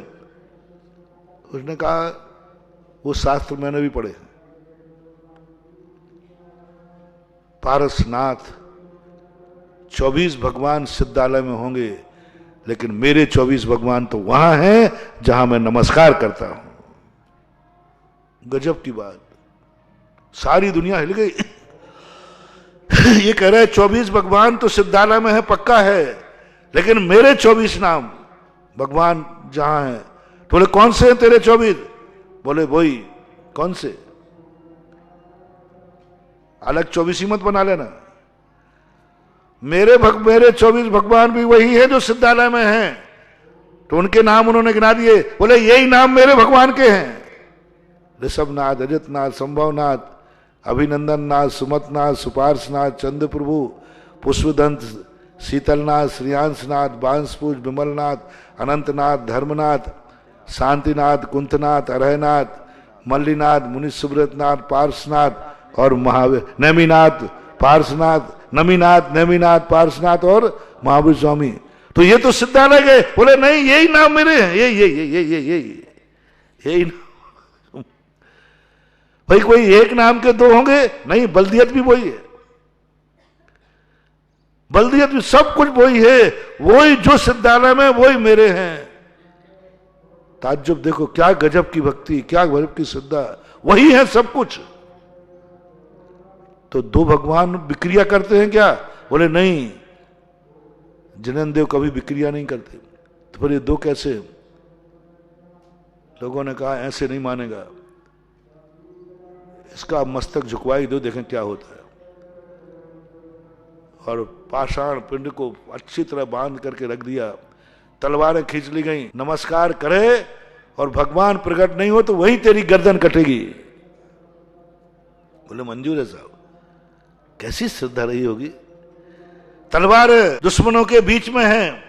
उसने कहा वो शास्त्र मैंने भी पढ़े, पारसनाथ 24 भगवान सिद्धालय में होंगे, लेकिन मेरे 24 भगवान तो वहां हैं जहां मैं नमस्कार करता हूं। गजब की बात, सारी दुनिया हिल गई। ये कह रहे 24 भगवान तो सिद्धालय में है, पक्का है, लेकिन मेरे 24 नाम भगवान जहां हैं। तो बोले कौन से हैं तेरे 24? बोले वही। कौन से? अलग 24 ही मत बना लेना। मेरे 24 भगवान भी वही है जो सिद्धालय में हैं। तो उनके नाम उन्होंने गिना दिए, बोले यही नाम मेरे भगवान के हैं। ऋषभनाथ, अजितनाथ, संभवनाथ, अभिनंदननाथ, सुमतनाथ, सुपार्शनाथ, चंद्र प्रभु, पुष्पदंत, शीतलनाथ, श्रियांशनाथ, बांसपूज, विमलनाथ, अनंतनाथ, धर्मनाथ, शांतिनाथ, कुंथनाथ, अरहनाथ, मल्लीनाथ, मुनि सुब्रतनाथ, पार्शनाथ और महावीर, नेमिनाथ, पार्शनाथ, नमीनाथ, नेमिनाथ, पार्शनाथ और महावीर स्वामी। तो ये तो सिद्धालय गए। बोले नहीं, यही नाम मेरे हैं, यही नाम। भाई कोई एक नाम के दो होंगे? नहीं, बल्दियत भी वही है, बल्दियत भी सब कुछ वही है, वही जो सिद्धालय में वही मेरे हैं। ताज्जुब देखो, क्या गजब की भक्ति, क्या गजब की श्रद्धा, वही है सब कुछ। तो दो भगवान विक्रिया करते हैं क्या? बोले नहीं, जिनेंद्र देव कभी विक्रिया नहीं करते। तो फिर ये दो कैसे? लोगों ने कहा ऐसे नहीं मानेगा, इसका मस्तक झुकवाई दो, देखें क्या होता है। और पाषाण पिंड को अच्छी तरह बांध करके रख दिया, तलवारें खींच ली गई। नमस्कार करे और भगवान प्रकट नहीं हो तो वही तेरी गर्दन कटेगी। बोले मंजूर है साहब। कैसी श्रद्धा रही होगी। तलवार दुश्मनों के बीच में है,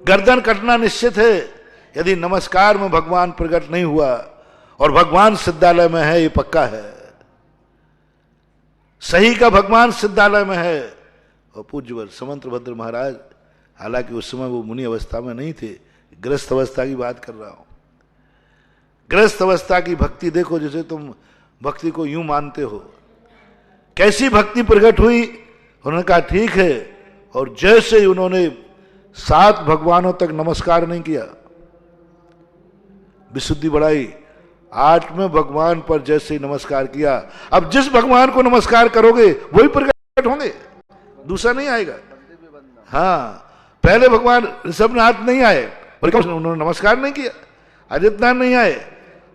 गर्दन कटना निश्चित है यदि नमस्कार में भगवान प्रकट नहीं हुआ, और भगवान सिद्धालय में है, ये पक्का है। सही का भगवान सिद्धालय में है। और पूज्यवर समंतभद्र महाराज, हालांकि उस समय वो मुनि अवस्था में नहीं थे, गृहस्थ अवस्था की बात कर रहा हूं। गृहस्थ अवस्था की भक्ति देखो, जैसे तुम भक्ति को यूं मानते हो, कैसी भक्ति प्रकट हुई। उन्होंने कहा ठीक है, और जैसे ही उन्होंने 7 भगवानों तक नमस्कार नहीं किया, विशुद्धि बढ़ाई, 8वें भगवान पर जैसे ही नमस्कार किया, अब जिस भगवान को नमस्कार करोगे वही प्रकट होंगे, दूसरा नहीं आएगा। हाँ, पहले भगवान ऋषभनाथ नहीं आए, उन्होंने नमस्कार नहीं किया, अजितनाथ नहीं आए,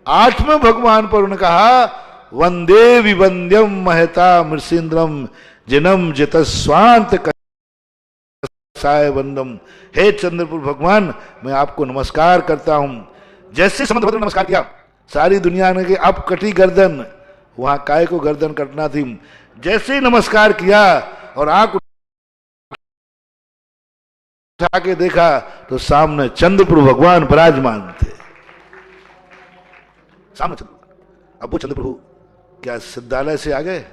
8वें भगवान पर उन्होंने कहा वंदे विवंद्यम महता मृषेन्द्रम जिनम जित स्वांत साय वंदम। हे चंद्रपुर भगवान, मैं आपको नमस्कार करता हूं। जैसे समुद्र ने नमस्कार किया, सारी दुनिया ने कि अब कटी गर्दन, वहां काय को गर्दन कटना थी। जैसे ही नमस्कार किया और आंख उठा के देखा तो सामने चंद्रपुर भगवान विराजमान थे। सामने चंद्रपुर। अब वो चंद्रप्रभु क्या सिद्धालय से आ गए?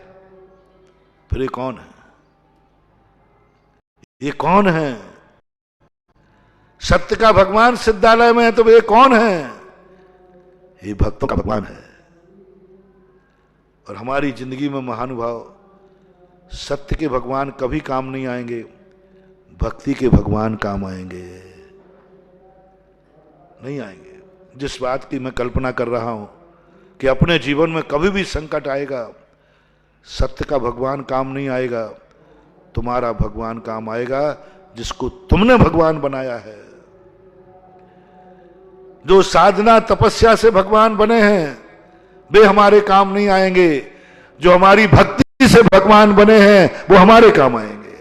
फिर ये कौन है? ये कौन है? सत्य का भगवान सिद्धालय में है तो ये कौन है? ये भक्तों का भगवान है। और हमारी जिंदगी में महानुभाव, सत्य के भगवान कभी काम नहीं आएंगे, भक्ति के भगवान काम आएंगे। नहीं आएंगे। जिस बात की मैं कल्पना कर रहा हूं कि अपने जीवन में कभी भी संकट आएगा, सत्य का भगवान काम नहीं आएगा, तुम्हारा भगवान काम आएगा जिसको तुमने भगवान बनाया है। जो साधना तपस्या से भगवान बने हैं वे हमारे काम नहीं आएंगे, जो हमारी भक्ति से भगवान बने हैं वो हमारे काम आएंगे।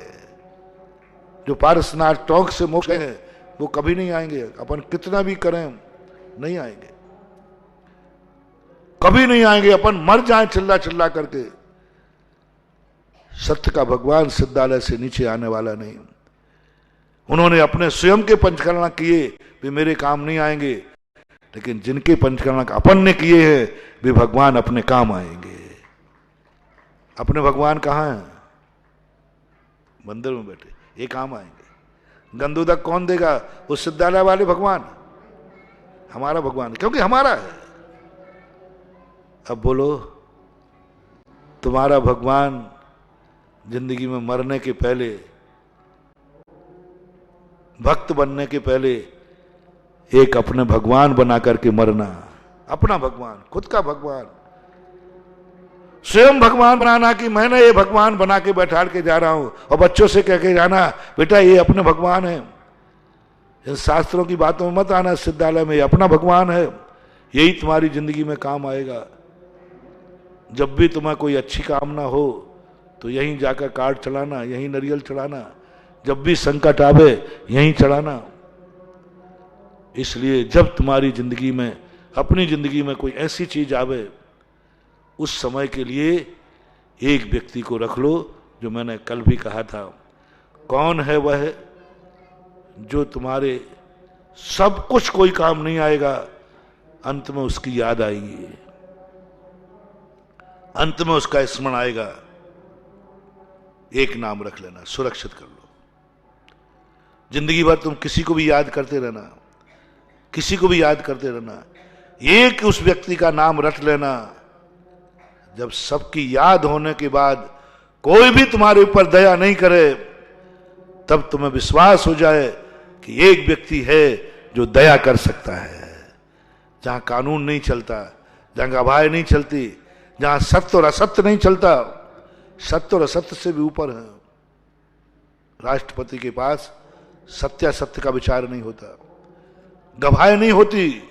जो पारसनाथ टोंक से मोक्ष हैं वो कभी नहीं आएंगे, अपन कितना भी करें नहीं आएंगे, कभी नहीं आएंगे। अपन मर जाएं चिल्ला चिल्ला करके, सत्य का भगवान सिद्धालय से नीचे आने वाला नहीं। उन्होंने अपने स्वयं के पंचकर्मा किए वे मेरे काम नहीं आएंगे, लेकिन जिनके पंचकर्मा अपन ने किए हैं वे भगवान अपने काम आएंगे। अपने भगवान कहाँ हैं? मंदिर में बैठे, ये काम आएंगे। गंदोदक कौन देगा? वो सिद्धालय वाले भगवान, हमारा भगवान, क्योंकि हमारा है। अब बोलो, तुम्हारा भगवान जिंदगी में मरने के पहले, भक्त बनने के पहले एक अपने भगवान बना करके मरना। अपना भगवान, खुद का भगवान, स्वयं भगवान बनाना कि मैंने ये भगवान बना के बैठा के जा रहा हूं, और बच्चों से कह के जाना बेटा ये अपने भगवान है। इन शास्त्रों की बातों में मत आना, सिद्धालय में ये अपना भगवान है, यही तुम्हारी जिंदगी में काम आएगा। जब भी तुम्हें कोई अच्छी कामना हो तो यहीं जाकर कार्ड चढ़ाना, यहीं नारियल चढ़ाना, जब भी संकट आवे यहीं चढ़ाना। इसलिए जब तुम्हारी जिंदगी में, अपनी जिंदगी में कोई ऐसी चीज आवे, उस समय के लिए एक व्यक्ति को रख लो, जो मैंने कल भी कहा था। कौन है वह जो तुम्हारे सब कुछ कोई काम नहीं आएगा, अंत में उसकी याद आएगी, अंत में उसका स्मरण आएगा। एक नाम रख लेना, सुरक्षित कर लो। जिंदगी भर तुम किसी को भी याद करते रहना, किसी को भी याद करते रहना, एक उस व्यक्ति का नाम रट लेना। जब सबकी याद होने के बाद कोई भी तुम्हारे ऊपर दया नहीं करे, तब तुम्हें विश्वास हो जाए कि एक व्यक्ति है जो दया कर सकता है। जहां कानून नहीं चलता, जहां गवाही नहीं चलती, जहां सत्य और असत्य नहीं चलता, सत्य और असत्य से भी ऊपर है। राष्ट्रपति के पास सत्यासत्य का विचार नहीं होता, गवाही नहीं होती,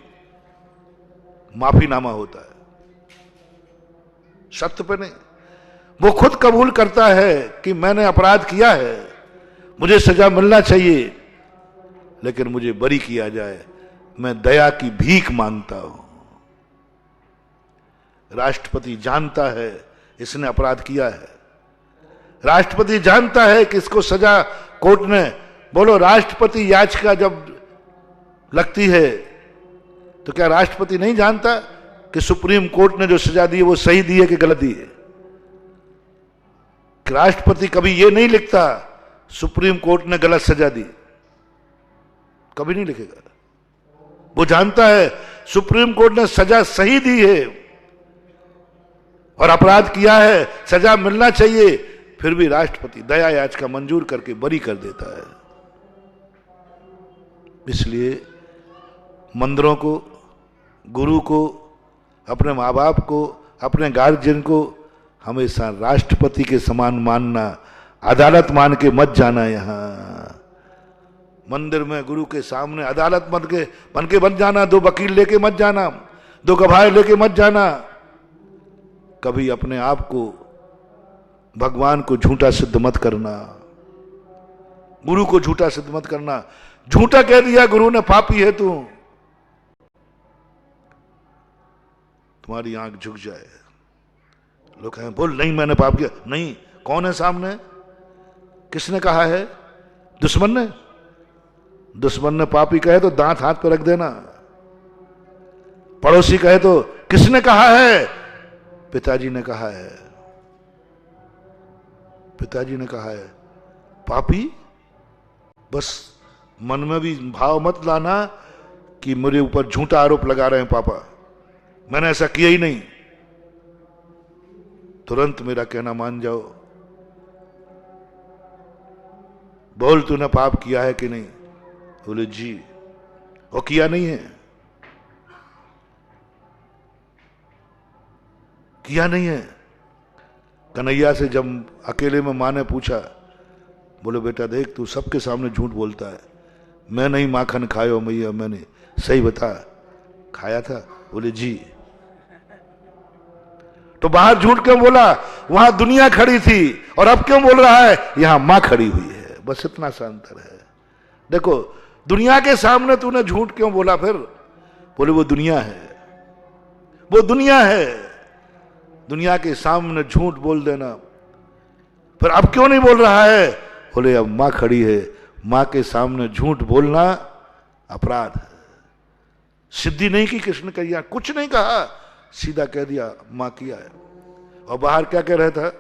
माफीनामा होता है, सत्य पे नहीं। वो खुद कबूल करता है कि मैंने अपराध किया है, मुझे सजा मिलना चाहिए, लेकिन मुझे बरी किया जाए, मैं दया की भीख मांगता हूं। राष्ट्रपति जानता है इसने अपराध किया है, राष्ट्रपति जानता है कि इसको सजा कोर्ट ने, बोलो राष्ट्रपति याचिका जब लगती है तो क्या राष्ट्रपति नहीं जानता कि सुप्रीम कोर्ट ने जो सजा दी है वो सही दी है कि गलत दी है? राष्ट्रपति कभी ये नहीं लिखता सुप्रीम कोर्ट ने गलत सजा दी, कभी नहीं लिखेगा। वो जानता है सुप्रीम कोर्ट ने सजा सही दी है और अपराध किया है, सजा मिलना चाहिए, फिर भी राष्ट्रपति दया याचिका मंजूर करके बरी कर देता है। इसलिए मंदिरों को, गुरु को, अपने माँ बाप को, अपने गार्जियन को हमेशा राष्ट्रपति के समान मानना, अदालत मान के मत जाना। यहां मंदिर में गुरु के सामने अदालत बन के मत जाना, दो वकील लेके मत जाना, दो गवाह लेके मत जाना। कभी अपने आप को भगवान को झूठा सिद्ध मत करना, गुरु को झूठा सिद्ध मत करना। झूठा कह दिया गुरु ने, पापी है तू, तुम्हारी आंख झुक जाए। लोग कहें बोल नहीं मैंने पाप किया। नहीं, कौन है सामने? किसने कहा है? दुश्मन ने। दुश्मन ने पापी कहे तो दांत हाथ पर रख देना। पड़ोसी कहे तो किसने कहा है? पिताजी ने कहा है। पिताजी ने कहा है। पापी, बस मन में भी भाव मत लाना कि मेरे ऊपर झूठा आरोप लगा रहे हैं पापा, मैंने ऐसा किया ही नहीं। तुरंत मेरा कहना मान जाओ, बोल तूने पाप किया है कि नहीं? बोले जी। वो किया नहीं है, किया नहीं है। कन्हैया से जब अकेले में माँ ने पूछा, बोले बेटा देख तू सबके सामने झूठ बोलता है, मैं नहीं माखन खायो मैया, मैंने सही बता खाया था? बोले जी। तो बाहर झूठ क्यों बोला? वहां दुनिया खड़ी थी, और अब क्यों बोल रहा है? यहां मां खड़ी हुई है। बस इतना सा अंतर है। देखो, दुनिया के सामने तूने झूठ क्यों बोला? फिर बोले वो दुनिया है, वो दुनिया है। दुनिया के सामने झूठ बोल देना, फिर अब क्यों नहीं बोल रहा है? बोले अब मां खड़ी है, मां के सामने झूठ बोलना अपराध है। सिद्धि नहीं की कृष्ण कन्हैया, कुछ नहीं कहा, सीधा कह दिया मां किया है। और बाहर क्या कह रहा था?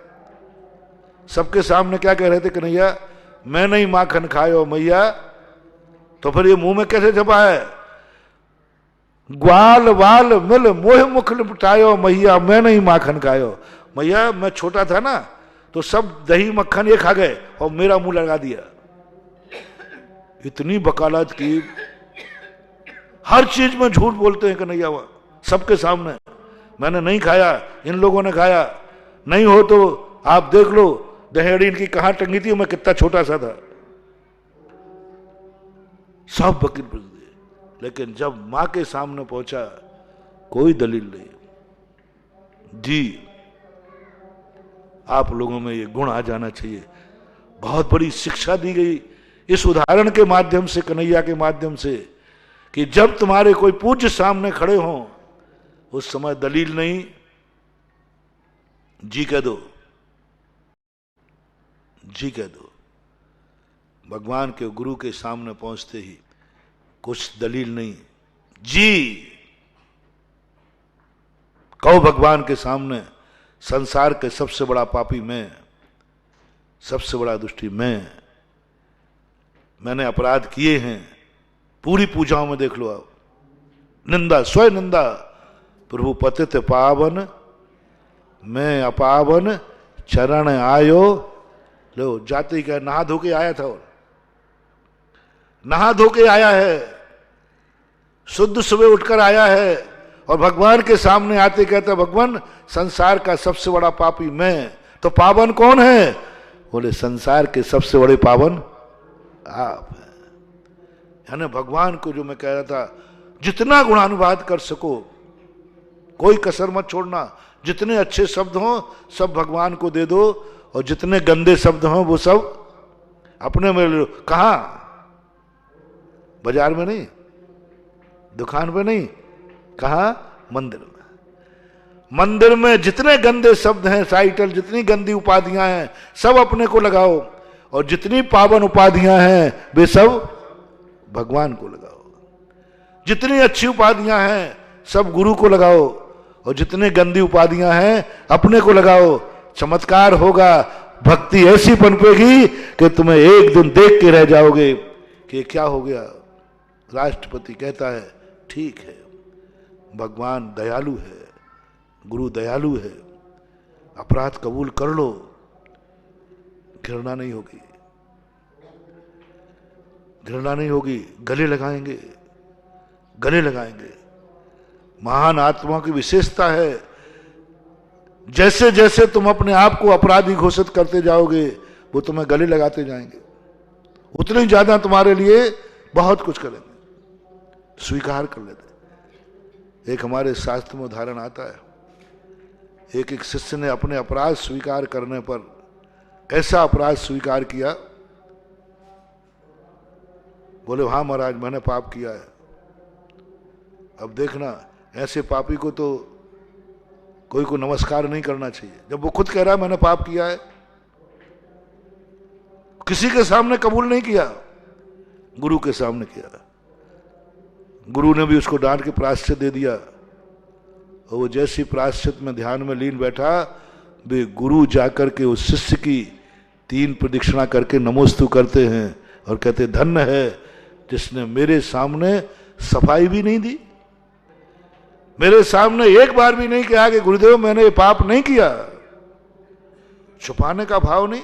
सबके सामने क्या कह रहे थे कन्हैया? मैं नहीं माखन खायो मैया। तो फिर ये मुंह में कैसे छपा है? ग्वाल वाल मिल मोह मुख लिपटायो मैया, मैं नहीं माखन खायो। मैया मैं छोटा था ना तो सब दही मक्खन ये खा गए और मेरा मुंह लगा दिया। इतनी वकालत की, हर चीज में झूठ बोलते हैं कन्हैया वहां सबके सामने। मैंने नहीं खाया, इन लोगों ने खाया। नहीं हो तो आप देख लो दहेड़ी इनकी कहां टंगी थी, मैं कितना छोटा सा था। सब वकील बुझ दिए, लेकिन जब मां के सामने पहुंचा कोई दलील नहीं। जी, आप लोगों में ये गुण आ जाना चाहिए। बहुत बड़ी शिक्षा दी गई इस उदाहरण के माध्यम से, कन्हैया के माध्यम से, कि जब तुम्हारे कोई पूज्य सामने खड़े हों उस समय दलील नहीं, जी कह दो, जी कह दो। भगवान के गुरु के सामने पहुंचते ही कुछ दलील नहीं, जी कहो भगवान के सामने, संसार के सबसे बड़ा पापी मैं, सबसे बड़ा दुष्टी मैंने अपराध किए हैं। पूरी पूजाओं में देख लो आप, निंदा स्वयं निंदा, प्रभु पतित पावन मैं अपावन चरण आयो। लो जाति का नहा धो के आया था, और नहा धो के आया है, शुद्ध सुबह उठकर आया है, और भगवान के सामने आते कहता भगवान संसार का सबसे बड़ा पापी मैं। तो पावन कौन है? बोले संसार के सबसे बड़े पावन आप हैं। यानी भगवान को, जो मैं कह रहा था, जितना गुणानुवाद कर सको कोई कसर मत छोड़ना। जितने अच्छे शब्द हों सब भगवान को दे दो, और जितने गंदे शब्द हों वो सब अपने में ले लो। कहां? बाजार में नहीं, दुकान पे नहीं, कहां? मंदिर में। मंदिर में जितने गंदे शब्द हैं, टाइटल, जितनी गंदी उपाधियां हैं, सब अपने को लगाओ, और जितनी पावन उपाधियां हैं वे सब भगवान को लगाओ। जितनी अच्छी उपाधियां हैं सब गुरु को लगाओ, और जितने गंदी उपाधियां हैं अपने को लगाओ। चमत्कार होगा, भक्ति ऐसी पनपेगी कि तुम्हें एक दिन देख के रह जाओगे कि क्या हो गया। राष्ट्रपति कहता है ठीक है, भगवान दयालु है, गुरु दयालु है, अपराध कबूल कर लो, घृणा नहीं होगी, घृणा नहीं होगी, गले लगाएंगे, गले लगाएंगे। महान आत्माओं की विशेषता है, जैसे जैसे तुम अपने आप को अपराधी घोषित करते जाओगे वो तुम्हें गले लगाते जाएंगे, उतने ज्यादा तुम्हारे लिए बहुत कुछ करेंगे, स्वीकार कर लेते। एक हमारे शास्त्र में उदाहरण आता है, एक शिष्य ने अपने अपराध स्वीकार करने पर ऐसा अपराध स्वीकार किया, बोले हाँ महाराज मैंने पाप किया है। अब देखना, ऐसे पापी को तो कोई को नमस्कार नहीं करना चाहिए। जब वो खुद कह रहा है मैंने पाप किया है, किसी के सामने कबूल नहीं किया, गुरु के सामने किया। गुरु ने भी उसको डांट के प्रायश्चित दे दिया, और वो जैसी प्रायश्चित में ध्यान में लीन बैठा, वे गुरु जाकर के उस शिष्य की 3 प्रदक्षिणा करके नमोस्तु करते हैं और कहते धन्य है जिसने मेरे सामने सफाई भी नहीं दी, मेरे सामने एक बार भी नहीं कहा कि गुरुदेव मैंने ये पाप नहीं किया, छुपाने का भाव नहीं।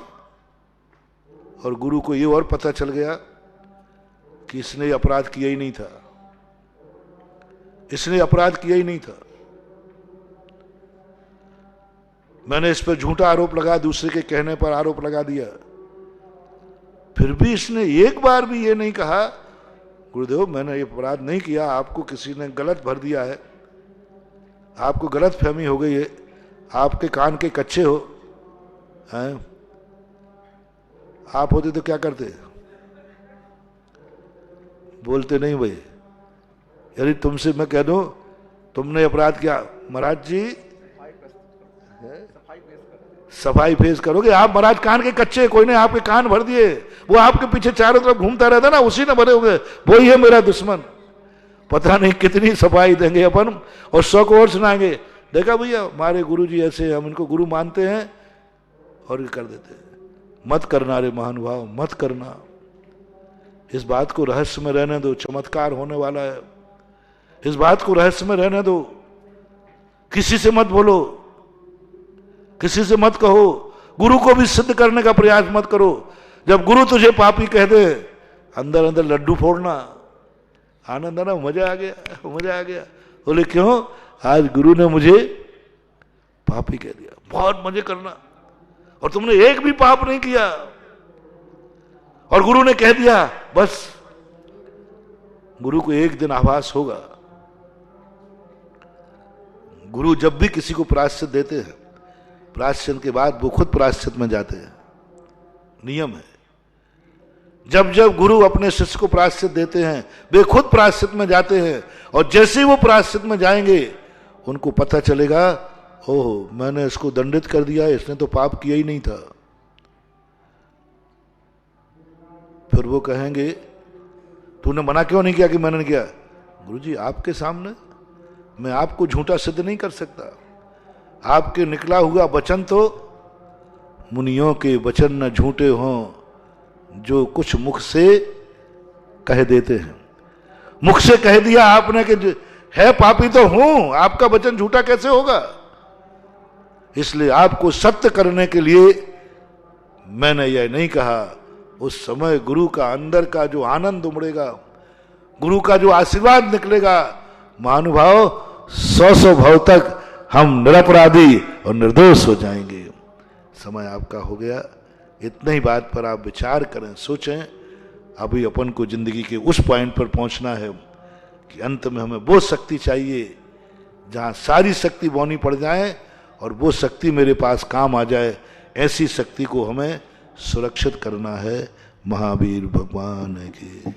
और गुरु को ये और पता चल गया कि इसने अपराध किया ही नहीं था, इसने अपराध किया ही नहीं था। मैंने इस पर झूठा आरोप लगा, दूसरे के कहने पर आरोप लगा दिया, फिर भी इसने एक बार भी ये नहीं कहा गुरुदेव मैंने ये अपराध नहीं किया, आपको किसी ने गलत भर दिया है, आपको गलत फहमी हो गई है, आपके कान के कच्चे हो हैं, आप होते तो क्या करते? बोलते नहीं भाई। यदि तुमसे मैं कह दूं तुमने अपराध किया, महाराज जी सफाई फेस करोगे? आप महाराज कान के कच्चे, कोई ने आपके कान भर दिए, वो आपके पीछे चारों तरफ घूमता रहता ना, उसी ने भरे होंगे, वही है मेरा दुश्मन। पता नहीं कितनी सफाई देंगे अपन और 100 को और सुनाएंगे, देखा भैया हमारे गुरु जी ऐसे, हम इनको गुरु मानते हैं और ये कर देते हैं। मत करना रे महानुभाव, मत करना। इस बात को रहस्य में रहने दो, चमत्कार होने वाला है। इस बात को रहस्य में रहने दो, किसी से मत बोलो, किसी से मत कहो, गुरु को भी सिद्ध करने का प्रयास मत करो। जब गुरु तुझे पापी कह दे, अंदर अंदर लड्डू फोड़ना, आनंद आना, मजा आ गया, मजा आ गया। बोले क्यों? आज गुरु ने मुझे पापी कह दिया, बहुत मजे करना। और तुमने एक भी पाप नहीं किया और गुरु ने कह दिया, बस गुरु को एक दिन आभास होगा। गुरु जब भी किसी को प्रायश्चित देते हैं, प्रायश्चित के बाद वो खुद प्रायश्चित में जाते हैं, नियम है। जब जब गुरु अपने शिष्य को प्रायश्चित देते हैं, वे खुद प्रायश्चित में जाते हैं, और जैसे ही वो प्रायश्चित में जाएंगे उनको पता चलेगा, ओह मैंने इसको दंडित कर दिया, इसने तो पाप किया ही नहीं था। फिर वो कहेंगे तूने मना क्यों नहीं किया कि मैंने नहीं किया? गुरुजी आपके सामने मैं आपको झूठा सिद्ध नहीं कर सकता। आपके निकला हुआ वचन तो मुनियों के वचन न झूठे हों, जो कुछ मुख से कह देते हैं। मुख से कह दिया आपने कि है पापी तो हूं, आपका वचन झूठा कैसे होगा? इसलिए आपको सत्य करने के लिए मैंने यह नहीं कहा। उस समय गुरु का अंदर का जो आनंद उमड़ेगा, गुरु का जो आशीर्वाद निकलेगा, महानुभाव 100 भव तक हम निरपराधी और निर्दोष हो जाएंगे। समय आपका हो गया, इतने ही बात पर आप विचार करें, सोचें। अभी अपन को जिंदगी के उस पॉइंट पर पहुंचना है कि अंत में हमें वो शक्ति चाहिए जहां सारी शक्ति बौनी पड़ जाए और वो शक्ति मेरे पास काम आ जाए। ऐसी शक्ति को हमें सुरक्षित करना है। महावीर भगवान की